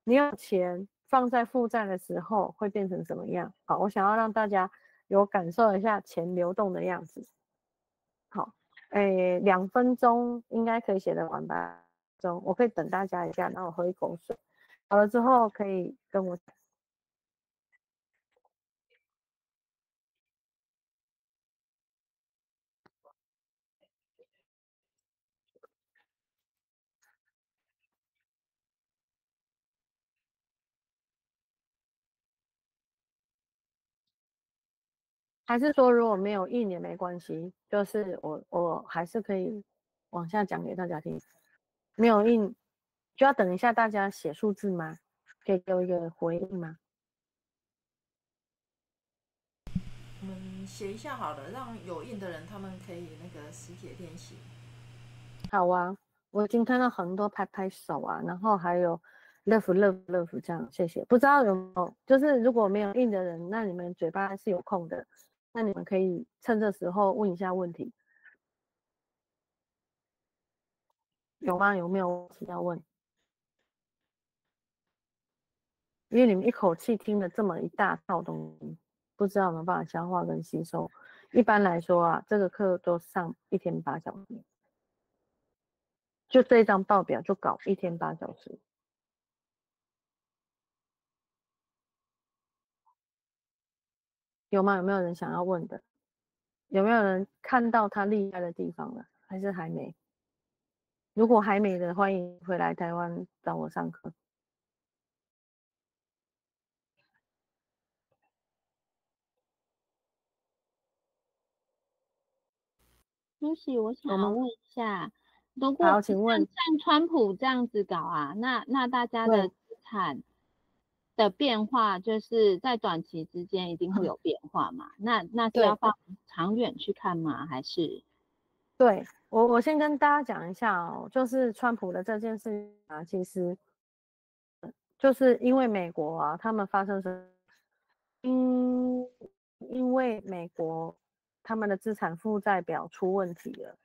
你有钱放在负债的时候会变成什么样？好，我想要让大家有感受一下钱流动的样子。好，2分钟应该可以写得完吧？我可以等大家一下，然后我喝一口水。好了之后可以跟我讲。还是说如果没有印也没关系，就是我还是可以往下讲给大家听。没有印就要等一下大家写数字吗？可以给我一个回应吗？我们写一下好了，让有印的人他们可以那个实解练习。好啊，我已经看到很多拍拍手啊，然后还有 love 这样，谢谢。不知道有没有，就是如果没有印的人，那你们嘴巴是有空的，那你们可以趁这时候问一下问题，有吗？有没有问题要问？因为你们一口气听了这么一大套东西，不知道有没有办法消化跟吸收。一般来说啊，这个课都上1天8小时，就这一张报表就搞1天8小时。有吗？有没有人想要问的？有没有人看到他厉害的地方了？还是还没？如果还没的，欢迎回来台湾找我上课。Lucy，我想要问一下，如果好，请问，像川普这样子搞啊，那大家的资产的变化，就是在短期之间一定会有变化嘛？那是要放长远去看吗？还是？对，我先跟大家讲一下哦，就是川普的这件事啊，其实就是因为美国啊，他们发生什么？因为美国他们的资产负债表出问题了，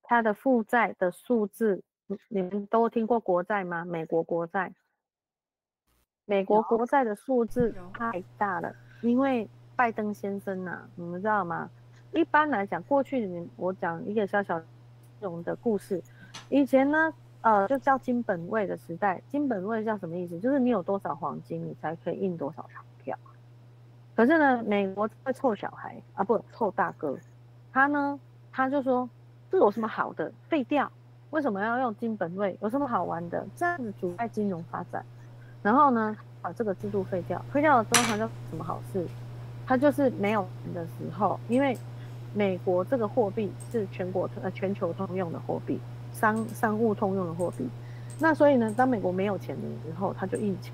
它的负债的数字，你们都听过国债吗？美国国债，美国国债的数字太大了，因为拜登先生啊，你们知道吗？一般来讲，过去我讲一个小小的故事，以前呢，就叫金本位的时代，金本位叫什么意思？就是你有多少黄金，你才可以印多少钞票。可是呢，美国会臭小孩啊，不臭大哥，他就说这有什么好的，废掉，为什么要用金本位？有什么好玩的？这样子阻碍金融发展。然后呢，把这个制度废掉，废掉了之后，他就什么好事？他就是没有钱的时候，因为美国这个货币是全球通用的货币，商务通用的货币。那所以呢，当美国没有钱的时候，他就印钱。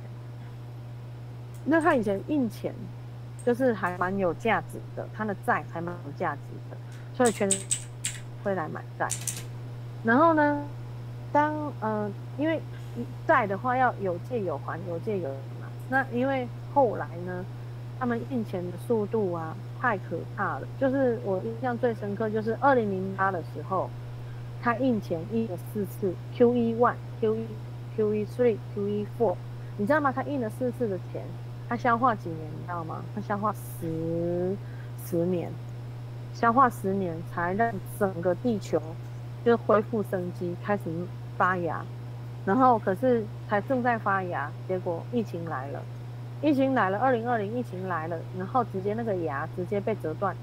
那他以前印钱就是还蛮有价值的，他的债还蛮有价值的，所以会来买债。然后呢，因为债的话要有借有还，有借有还嘛。那因为后来呢，他们印钱的速度啊太可怕了，就是我印象最深刻就是2008的时候，他印钱印了4次 ，QE1、QE3、QE4，你知道吗？他印了4次的钱，他消化几年？你知道吗？他消化十年，消化10年才让整个地球就恢复生机，开始发芽。然后可是才正在发芽，结果疫情来了，2020疫情来了，然后直接那个芽直接被折断。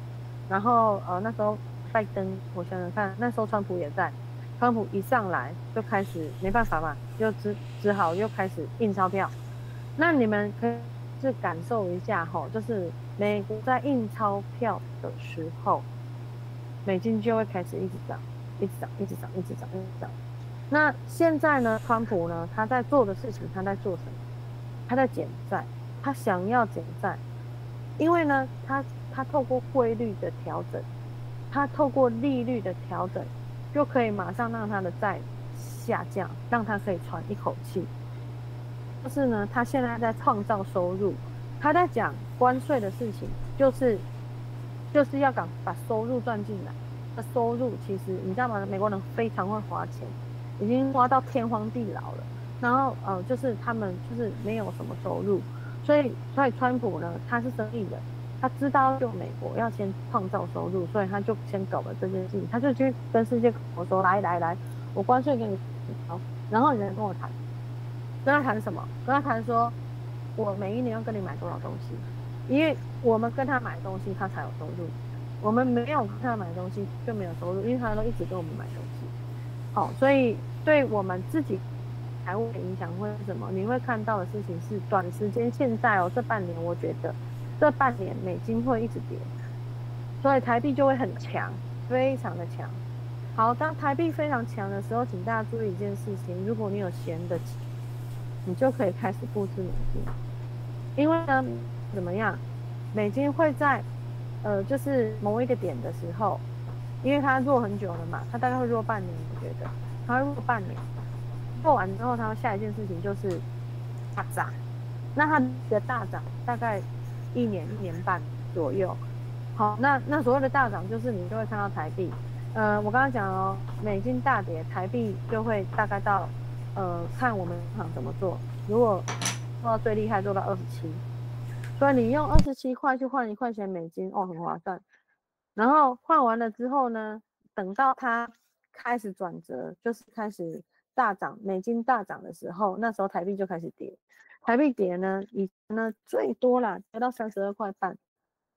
然后那时候拜登，我想想看，那时候川普也在，川普一上来就开始没办法嘛，就只好又开始印钞票。那你们可以去感受一下吼，就是美国在印钞票的时候，美金就会开始一直涨，一直涨，一直涨，一直涨，一直涨。那现在呢，川普呢，他在做的事情，他在做什么？他在减债，他想要减债，因为呢，他透过汇率的调整，他透过利率的调整，就可以马上让他的债下降，让他可以喘一口气。就是呢，他现在在创造收入，他在讲关税的事情，就是要把收入赚进来。那收入其实你知道吗？美国人非常会花钱，已经花到天荒地老了。然后就是他们就是没有什么收入，所以川普呢，他是生意人，他知道就美国要先创造收入，所以他就先搞了这件事情，他就去跟世界各国说，来，我关税给你好，然后你来跟我谈，跟他谈什么？跟他谈说，我每一年要跟你买多少东西，因为我们跟他买东西，他才有收入。我们没有跟他买东西就没有收入，因为他都一直跟我们买东西。好，所以对我们自己财务的影响会是什么？你会看到的事情是短时间，现在这半年，我觉得这半年美金会一直跌，所以台币就会很强，非常的强。好，当台币非常强的时候，请大家注意一件事情：如果你有闲的钱，你就可以开始布置美金，因为呢，怎么样？美金会在就是某一个点的时候，因为它弱很久了嘛，它大概会弱半年，我觉得它会弱半年。做完之后，它下一件事情就是大涨。那它的大涨大概1年、1年半左右。好，那所谓的大涨就是你就会看到台币，我刚刚讲美金大跌，台币就会大概到看我们银行怎么做。如果做到最厉害，做到27，所以你用27块去换1块钱美金，很划算。然后换完了之后呢，等到它开始转折，就是开始大涨，美金大涨的时候，那时候台币就开始跌。台币跌呢，以前呢最多啦，跌到32块半，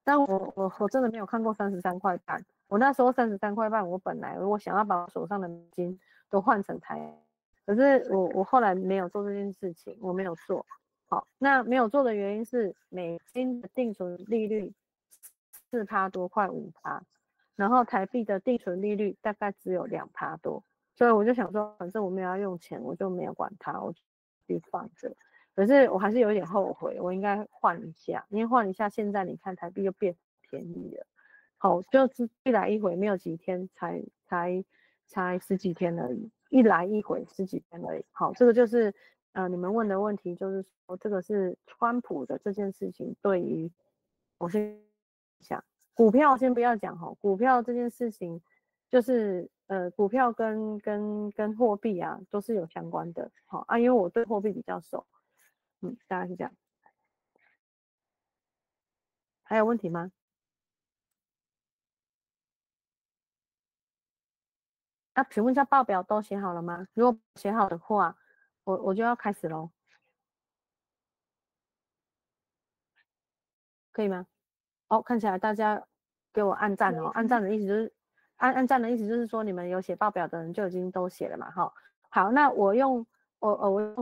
但我真的没有看过33块半。我那时候33块半，我本来我想要把我手上的美金都换成台，可是我后来没有做这件事情，我没有做。好，那没有做的原因是美金的定存利率4%多，快5%，然后台币的定存利率大概只有2%多，所以我就想说，反正我没有要用钱，我就没有管它，我就放着。可是我还是有点后悔，我应该换一下，因为换一下，现在你看台币又变便宜了。好，就是一来一回，没有几天，才10几天而已，一来一回10几天而已。好，这个就是你们问的问题，就是说这个是川普的这件事情对于我先想股票先不要讲哈，股票这件事情就是股票跟货币啊都是有相关的。好啊，因为我对货币比较熟，大概是这样。还有问题吗？那请问一下，报表都写好了吗？如果写好的话，我就要开始咯，可以吗？看起来大家给我按赞哦，按赞的意思就是按赞的意思就是说你们有写报表的人就已经都写了嘛，哈。好，那我用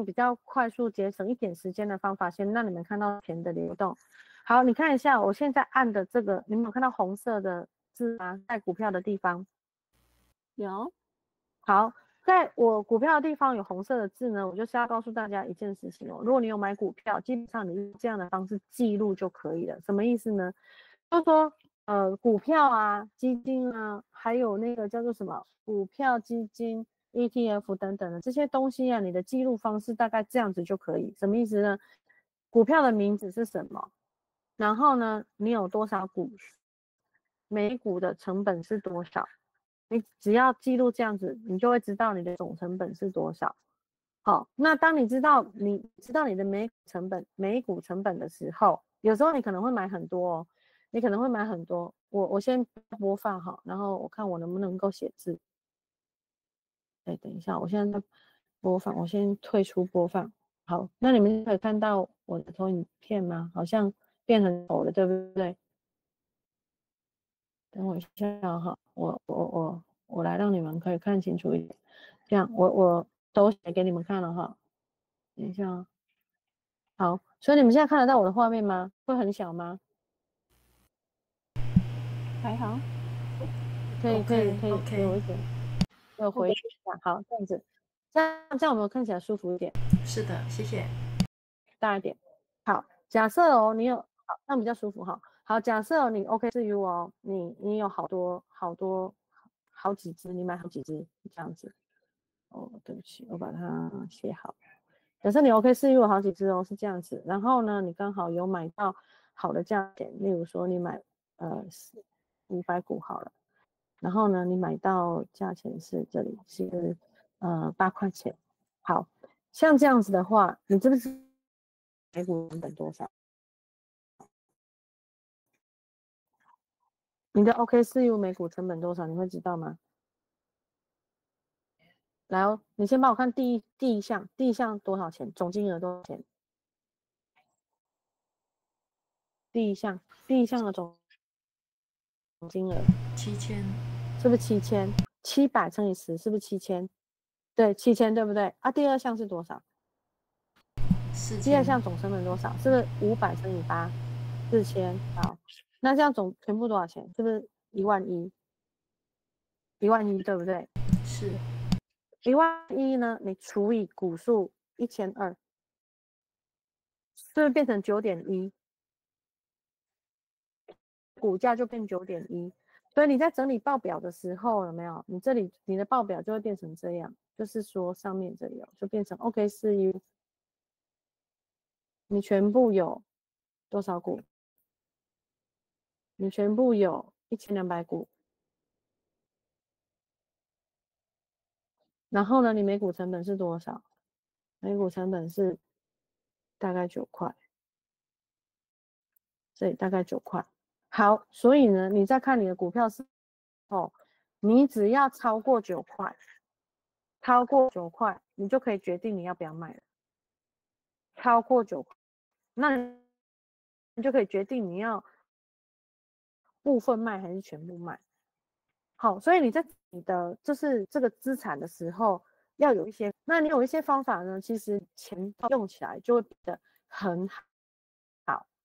比较快速节省一点时间的方法，先让你们看到钱的流动。好，你看一下我现在按的这个，你们有看到红色的字吗？在股票的地方。有。好，在我股票的地方有红色的字呢，我就是要告诉大家一件事情哦。如果你有买股票，基本上你用这样的方式记录就可以了。什么意思呢？就是说股票啊、基金啊，还有那个叫做什么股票、基金、ETF 等等的这些东西啊，你的记录方式大概这样子就可以。什么意思呢？股票的名字是什么？然后呢，你有多少股？每股的成本是多少？你只要记录这样子，你就会知道你的总成本是多少。好，那当你知道你的每股成本的时候，有时候你可能会买很多哦，你可能会买很多。我先播放好，然后我看我能不能够写字。哎，等一下，我现在在播放，我先退出播放。好，那你们可以看到我的投影片吗？好像变很丑了，对不对？等我一下哈，我来让你们可以看清楚一点。这样，我都写给你们看了哈。等一下哦。好，所以你们现在看得到我的画面吗？会很小吗？还好。可以给我OK，一点，给我回一下。好，这样子，这样有没有看起来舒服一点？是的，谢谢。大一点。好，假设哦，你有好，那比较舒服哈。好，假设你 OKCU 哦，你有好几只，你买好几只这样子。哦，对不起，我把它写好。假设你 OKCU 有好几只哦，是这样子。然后呢，你刚好有买到好的价钱，例如说你买500股好了。然后呢，你买到价钱是这里是8块钱。好，像这样子的话，你知不知每股成本多少？你的 OKCU 每股成本多少？你会知道吗？来哦，你先帮我看第一项多少钱？总金额多少钱？第一项的总金额7000。是不是7000？700乘以10是不是7000？对，7000对不对？啊，第二项是多少？第二4000。项总成本多少？是不是500乘以8？4000。好，那这样全部多少钱？是不是11000？11000对不对是。？11000呢，你除以股数1200，是不是变成9.1？股价就变9.1。所以你在整理报表的时候，有没有？你这里你的报表就会变成这样，就是说上面这里哦，就变成 OKCU，你全部有多少股？你全部有1200股。然后呢，你每股成本是多少？每股成本是大概9块，这里大概9块。好，所以呢，你在看你的股票是哦，你只要超过9块，你就可以决定你要不要卖了。超过9块，那你就可以决定你要部分卖还是全部卖。好，所以你在你的就是这个资产的时候，要有一些，那你有一些方法呢，其实钱用起来就会变得很好。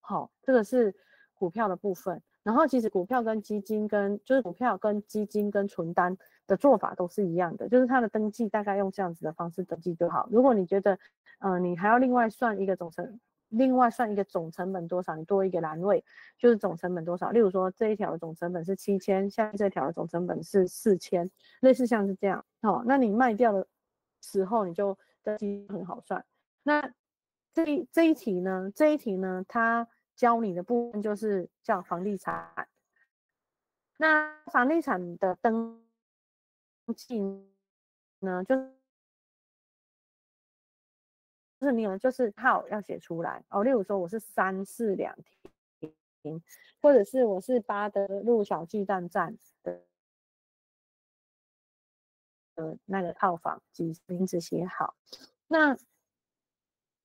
好，这个是股票的部分。然后其实股票跟基金就是股票跟基金跟存单的做法都是一样的，就是它的登记大概用这样子的方式登记就好。如果你觉得你还要另外算一个总成本多少，你多一个栏位就是总成本多少。例如说这一条的总成本是7000，下这条的总成本是4000，类似像是这样。好，那你卖掉的时候你就登记很好算。那这一题呢，它教你的部分就是叫房地产。那房地产的登记呢，就是你有就是号要写出来哦。例如说我是342庭，或者是我是八德路小巨蛋站的那个套房及名字写好。那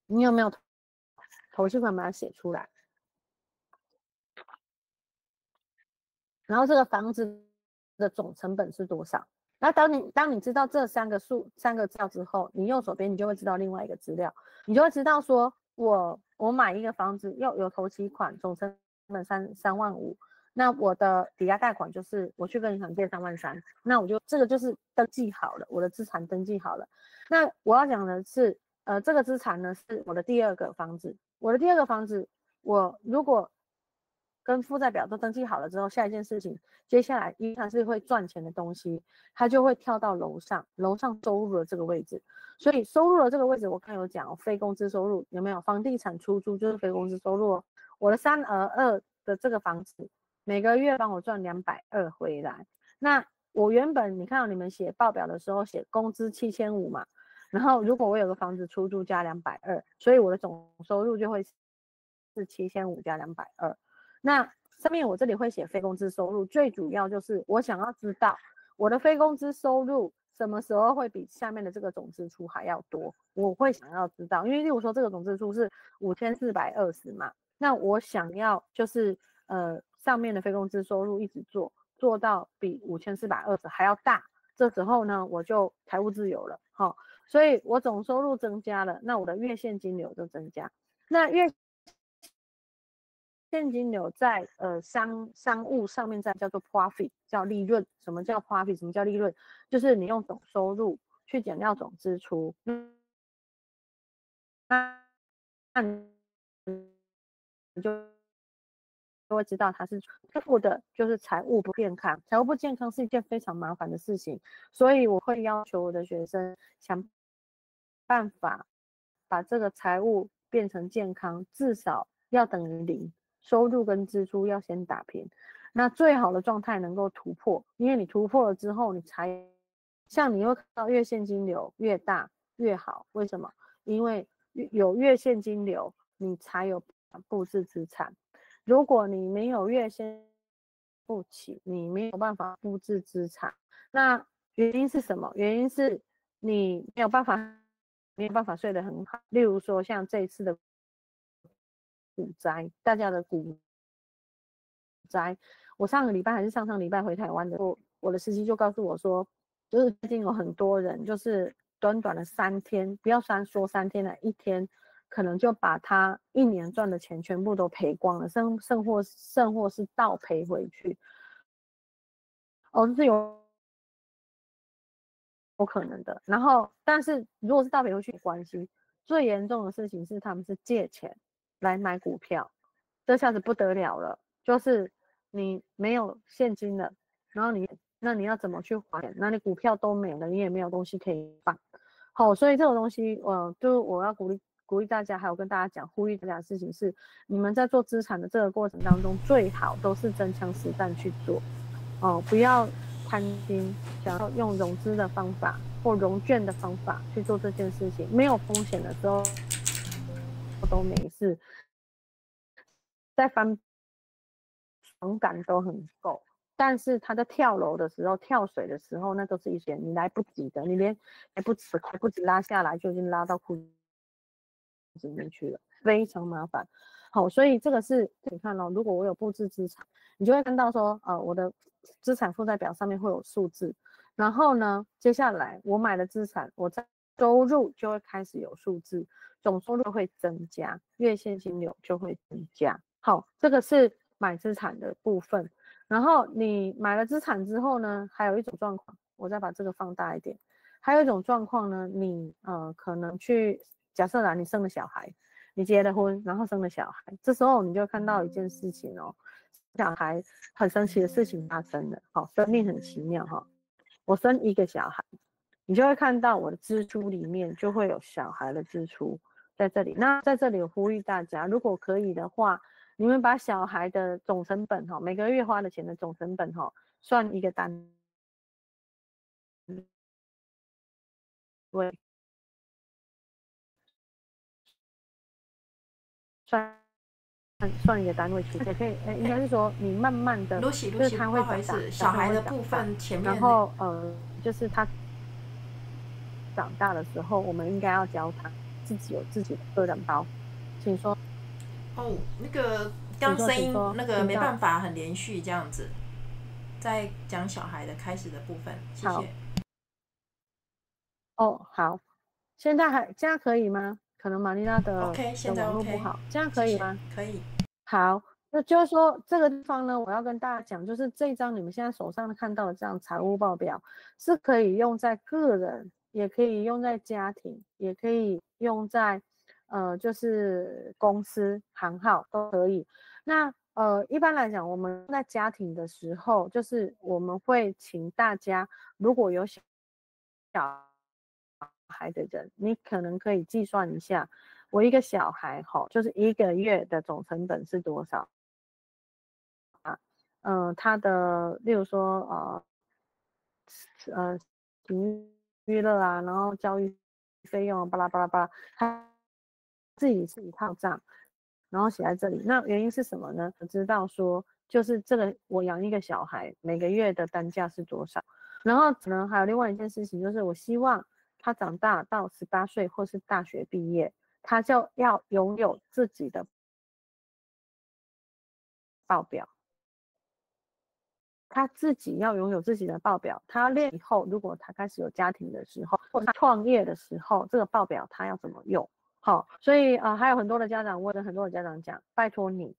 你有没有投资款把它写出来？然后这个房子的总成本是多少？那当你知道这三个资料之后，你右手边你就会知道另外一个资料，你就会知道说我买一个房子要有头期款，总成本3万5，那我的抵押贷款就是我去跟银行借3万3，那我就这个就是登记好了，我的资产登记好了。那我要讲的是，这个资产呢是我的第二个房子，我如果跟负债表都登记好了之后，下一件事情，接下来一它是会赚钱的东西，它就会跳到楼上收入的这个位置。所以收入的这个位置，我刚有讲哦，非工资收入有没有？房地产出租就是非工资收入哦。我的3+2的这个房子，每个月帮我赚220回来。那我原本你看到你们写报表的时候写工资7500嘛，然后如果我有个房子出租加220，所以我的总收入就会是7500加220。那上面我这里会写非工资收入，最主要就是我想要知道我的非工资收入什么时候会比下面的这个总支出还要多，我会想要知道，因为例如说这个总支出是5420嘛，那我想要就是上面的非工资收入一直做到比5420还要大，这时候呢我就财务自由了，所以我总收入增加了，那我的月现金流就增加。那月现金流在商务上面叫做 profit， 叫利润。什么叫 profit？ 什么叫利润？就是你用总收入去减掉总支出。那你就会知道它是负的，就是财务不健康。财务不健康是一件非常麻烦的事情，所以我会要求我的学生想办法把这个财务变成健康，至少要等于0，收入跟支出要先打平。那最好的状态能够突破，因为你突破了之后，你才像你会看到月现金流越大越好。为什么？因为有月现金流，你才有布置资产。如果你没有月现不起，你没有办法布置资产。那原因是什么？原因是你没有办法睡得很好。例如说像这一次的股灾，大家的股灾，我上个礼拜还是上上礼拜回台湾的时候，我的司机就告诉我说，就是最近有很多人就是短短的3天，不要说3天了，1天可能就把他1年赚的钱全部都赔光了，甚或是倒赔回去。哦，这是有可能的。然后，但是如果是倒赔回去没关系，最严重的事情是他们是借钱来买股票，这下子不得了了，就是你没有现金了，然后那你要怎么去还？那你股票都没了，你也没有东西可以放。好，所以这种东西，就我要鼓励大家，还有跟大家讲，呼吁大家的事情是，你们在做资产的这个过程当中，最好都是真枪实弹去做，不要贪心，想要用融资的方法或融券的方法去做这件事情，没有风险的时候都没事，在爽感都很够。但是他在跳楼的时候、跳水的时候，那都是一些你来不及的，你连来不及拉下来，就已经拉到裤子里面去了，非常麻烦。好，所以这个是你看如果我有布置资产，你就会看到说，我的资产负债表上面会有数字，然后呢，接下来我买的资产，我在收入就会开始有数字，总收入会增加，月现金流就会增加。好，这个是买资产的部分。然后你买了资产之后呢，还有一种状况，我再把这个放大一点。还有一种状况呢，你可能去假设你生了小孩，你结了婚，然后生了小孩，这时候你就看到一件事情小孩很神奇的事情发生了，生命很奇妙我生一个小孩，你就会看到我的支出里面就会有小孩的支出在这里。那在这里我呼吁大家，如果可以的话，你们把小孩的总成本每个月花的钱的总成本算一个单位，算一个单位去，也可以，应该是说你慢慢的，就是他会长大，小孩的部分前面，然后就是他长大的时候，我们应该要教他自己有自己的个人包。请说。那个刚声音那个没办法很连续这样子，在讲小孩的开始的部分，谢谢。好，现在可以吗？可能玛丽娜的网络不好，这样可以吗？可以。好，那就是说这个地方呢，我要跟大家讲，就是这一张你们现在手上看到的这样财务报表，是可以用在个人，也可以用在家庭，也可以用在就是公司行号都可以。那一般来讲，我们在家庭的时候，就是我们会请大家，如果有小孩的人，你可能可以计算一下，我一个小孩就是1个月的总成本是多少啊？他的例如说娱乐啊，然后教育费用巴拉巴拉巴拉，他自己是一套账，然后写在这里。那原因是什么呢？我知道说，就是这个我养一个小孩每个月的单价是多少，然后可能还有另外一件事情，就是我希望他长大到18岁或是大学毕业，他就要拥有自己的报表。他自己要拥有自己的报表，他练以后，如果他开始有家庭的时候，或者他创业的时候，这个报表他要怎么用？好，所以还有很多的家长，我跟很多的家长讲，拜托你，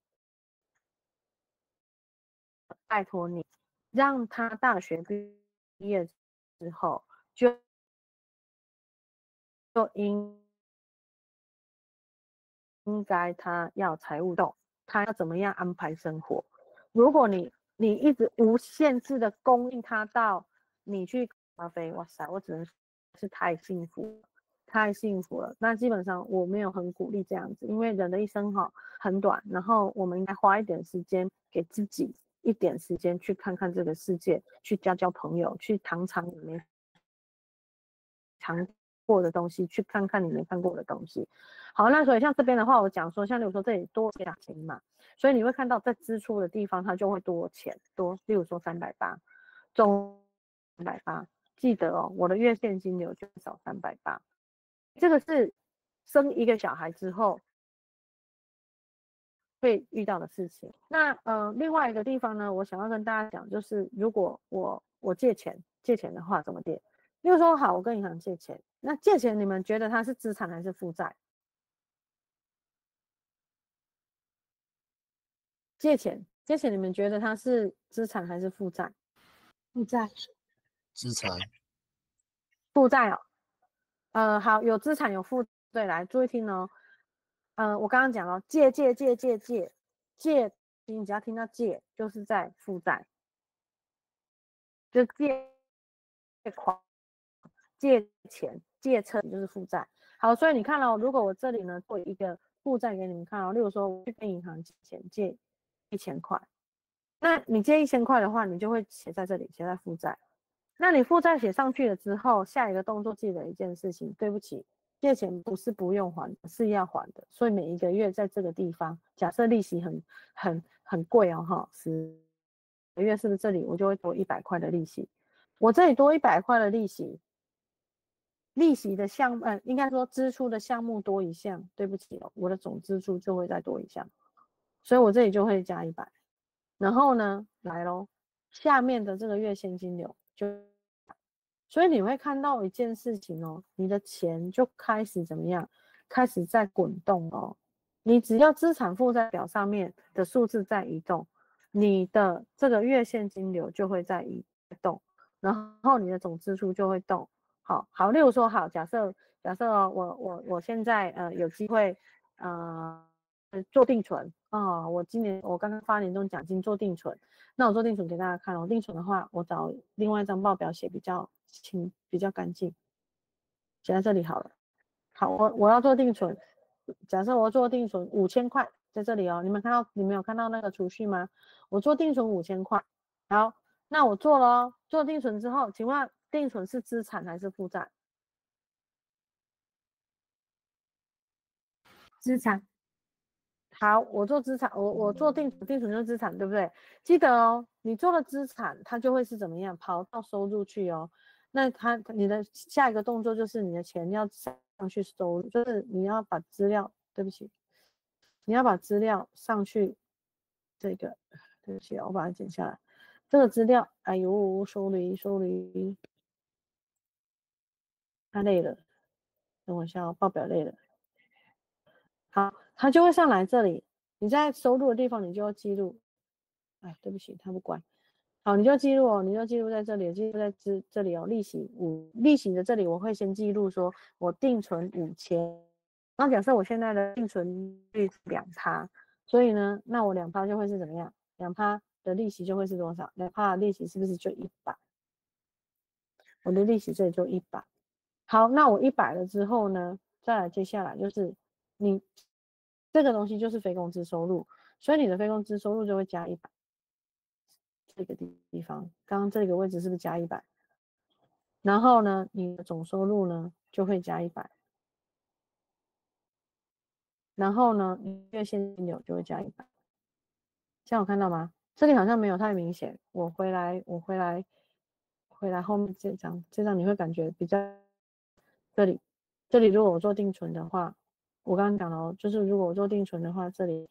让他大学毕业之后就应该他要财务动，他要怎么样安排生活？如果你一直无限制的供应他到你去咖啡，哇塞，我只能是太幸福了，太幸福了。那基本上我没有很鼓励这样子，因为人的一生很短，然后我们应该花一点时间给自己一点时间去看看这个世界，去交朋友，去尝尝里面尝过的东西，去看看你没看过的东西。好，那所以像这边的话，我讲说，像例如说这里多奖金嘛，所以你会看到在支出的地方它就会多钱多，例如说380，总380，记得哦，我的月现金流就少380，这个是生一个小孩之后会遇到的事情。那另外一个地方呢，我想要跟大家讲，就是如果我借钱的话怎么借？例如说好，我跟银行借钱，那借钱你们觉得它是资产还是负债？借钱你们觉得它是资产还是负债？负债。资产。负债哦。好，有资产有负债，来注意听哦。我刚刚讲了，借，你只要听到借，就是在负债，就借款、借钱、借车就是负债。好，所以你看哦，如果我这里呢做一个负债给你们看哦，例如说我去跟银行借钱，借1000块，那你借1000块的话，你就会写在这里，写在负债。那你负债写上去了之后，下一个动作记得一件事情，对不起，借钱不是不用还，是要还的。所以每一个月在这个地方，假设利息很贵哦，哈，10个月是不是这里我就会多100块的利息？我这里多100块的利息，的项目，应该说支出的项目多一项，对不起哦，我的总支出就会再多一项，所以我这里就会加100。然后呢，来咯，下面的这个月现金流就，所以你会看到一件事情哦，你的钱就开始怎么样，开始在滚动哦。你只要资产负债表上面的数字在移动，你的这个月现金流就会在移动，然后你的总支出就会动。好，例如说好，假设哦，我现在有机会做定存啊，我今年我刚刚发年终奖金做定存，那我做定存给大家看哦。定存的话，我找另外一张报表写比较清比较干净，写在这里好了。好，我要做定存，假设我要做定存5000块，在这里哦，你们有看到那个储蓄吗？我做定存5000块，好，那我做了哦，做定存之后，请问定存是资产还是负债？资产。好，我做资产，我做定存就是资产，对不对？记得哦，你做了资产，它就会是怎么样跑到收入去哦。那你的下一个动作就是你的钱要上去收入，就是你要把资料，对不起，你要把资料上去。这个，对不起，我把它剪下来。这个资料，哎呦，收离，太累了，等我一下哦，报表累了。好，它就会上来这里。你在收入的地方，你就要记录。哎，对不起，它不管。好，你就记录哦，你就记录在这里，记录在这里哦。利息的这里，我会先记录说，我定存5000，那假设我现在的定存率是2%，所以呢，那我2%就会是怎么样？2%的利息就会是多少？2%的利息是不是就100？我的利息这里就100。好，那我100了之后呢，再来接下来就是你这个东西就是非工资收入，所以你的非工资收入就会加100。这个地方，刚刚这个位置是不是加100？然后呢，你的总收入呢就会加100。然后呢，月现金流就会加100。这样有看到吗？这里好像没有太明显。我回来后面这张你会感觉比较这里如果我做定存的话，我刚刚讲了哦，就是如果我做定存的话，这里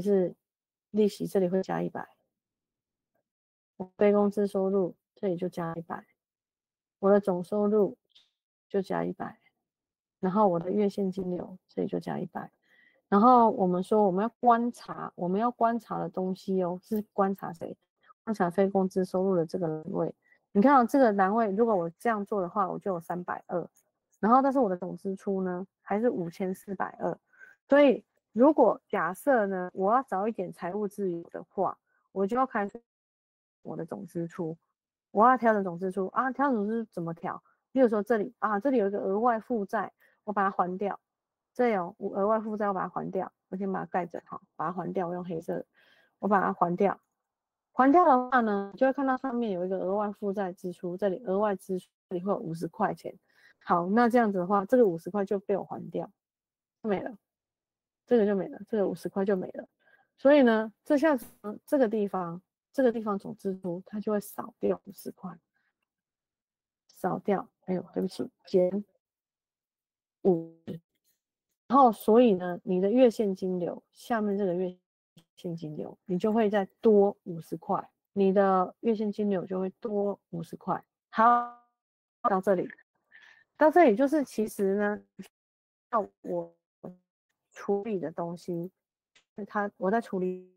是利息，这里会加100。我非工资收入这里就加100，我的总收入就加100，然后我的月现金流这里就加100。然后我们说我们要观察的东西哦，是观察谁？观察非工资收入的这个栏位。你看到这个栏位，如果我这样做的话，我就有320，然后但是我的总支出呢还是5420。所以如果假设呢，我要早一点财务自由的话，我就要开始我的总支出，我要调整总支出啊，调整总支出怎么调？例如说这里啊，这里有一个额外负债，我把它还掉。这有额外负债，我把它还掉。我先把它盖着，好，把它还掉。我用黑色的，我把它还掉。还掉的话呢，就会看到上面有一个额外负债支出，这里额外支出这里会有50块钱。好，那这样子的话，这个50块就被我还掉，没了，这个就没了，这个50块就没了。所以呢，这下子这个地方总支出它就会少掉50块，少掉，哎呦，对不起，减50。然后，所以呢，你的月现金流下面这个月现金流，你就会再多50块，你的月现金流就会多50块。好，到这里就是其实呢，我处理的东西，我在处理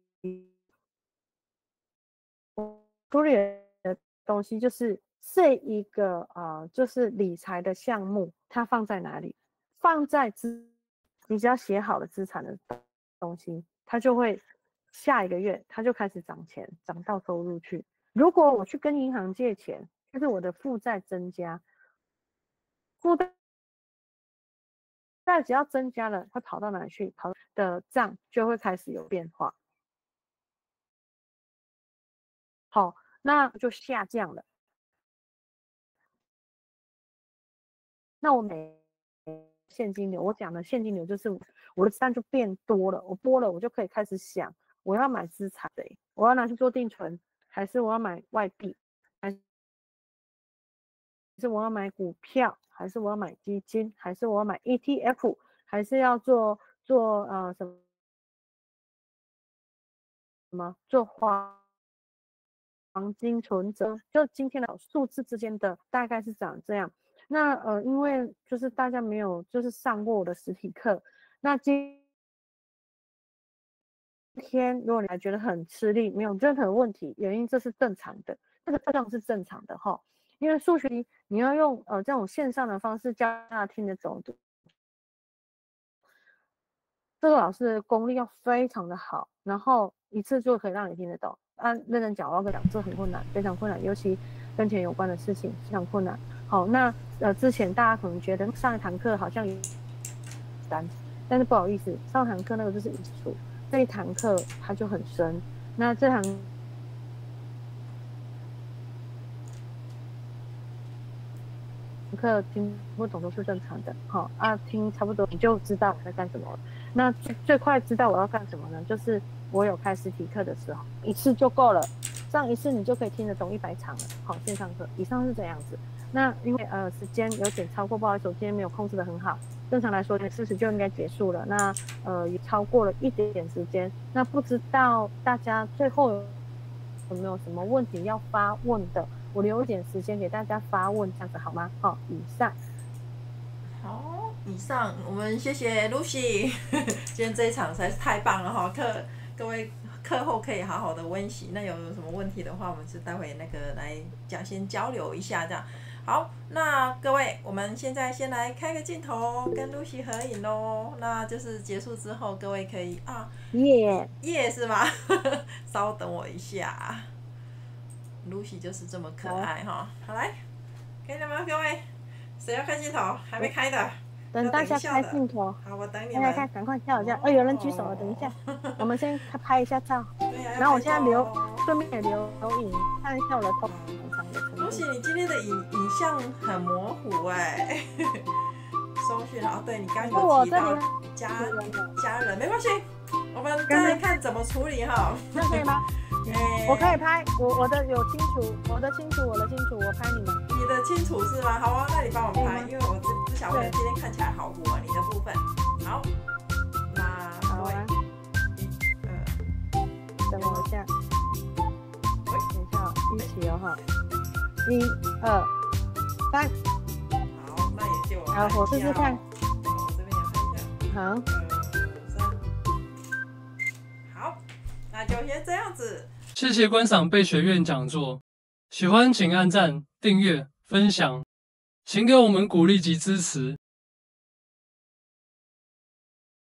的东西，就是这一个就是理财的项目，它放在哪里？放在你只要写好了资产的东西，它就会下一个月它就开始涨钱，涨到收入去。如果我去跟银行借钱，就是我的负债增加，负债只要增加了，它跑到哪里去？跑的账就会开始有变化。好，那就下降了。那我现金流，我讲的现金流就是我的资产就变多了，我多了，我就可以开始想我要买资产的，我要拿去做定存，还是我要买外币，还是我要买股票，还是我要买基金，还是我要买 ETF， 还是要做什么做黄金存折，就今天的数字之间的大概是长这样。那因为就是大家没有就是上过我的实体课，那今天如果你还觉得很吃力，没有任何问题，原因这是正常的，这个这样是正常的哈。因为数学你要用这种线上的方式教大家听得懂的，这个老师的功力要非常的好，然后一次就可以让你听得懂。认真讲，我要跟你讲，这很困难，非常困难，尤其跟钱有关的事情非常困难。好，那之前大家可能觉得上一堂课好像单，但是不好意思，上堂课那个就是基础，这一堂课它就很深。那这堂课听不懂都是正常的，好听差不多你就知道我在干什么了。那最快知道我要干什么呢？就是我有开实体课的时候，一次就够了，上一次你就可以听得懂100场了。好，线上课以上是这样子。那因为时间有点超过，不好意思，我今天没有控制得很好。正常来说，40就应该结束了。那也超过了一点点时间。那不知道大家最后有没有什么问题要发问的？我留一点时间给大家发问，这样子好吗？好，以上。好，以上我们谢谢 Lucy， 今天这一场实在是太棒了哈！各位课后可以好好的温习。那有什么问题的话，我们是待会那个来先交流一下这样。好，那各位，我们现在先来开个镜头，跟 Lucy 合影咯。那就是结束之后，各位可以耶是吗？稍等我一下，Lucy 就是这么可爱哈。好来，可以了吗，各位？谁要开镜头？还没开的。等大家开镜头。好，我等你们。大家赶快跳一下。哦，有人举手了，等一下，我们先拍一下照。然后我现在顺便也留影，看一下我的头很长的。Lucy，你今天的影像很模糊哎。搜寻哦，对你刚有提到家人，没关系，我们再看怎么处理哈。那可以吗？我可以拍，我的有清楚，我的清楚，我拍你们。你的清楚是吗？好啊，那你帮我拍，因为我不晓得今天看起来好糊啊，你的部分。好，那好啊。等我一下，等一下，一起哦哈。1、2、3。好，那也借我拍一下。好，我试试看。我这边也拍一下。好。2、3。好，那就先这样子。谢谢观赏贝学院讲座，喜欢请按赞、订阅、分享，请给我们鼓励及支持。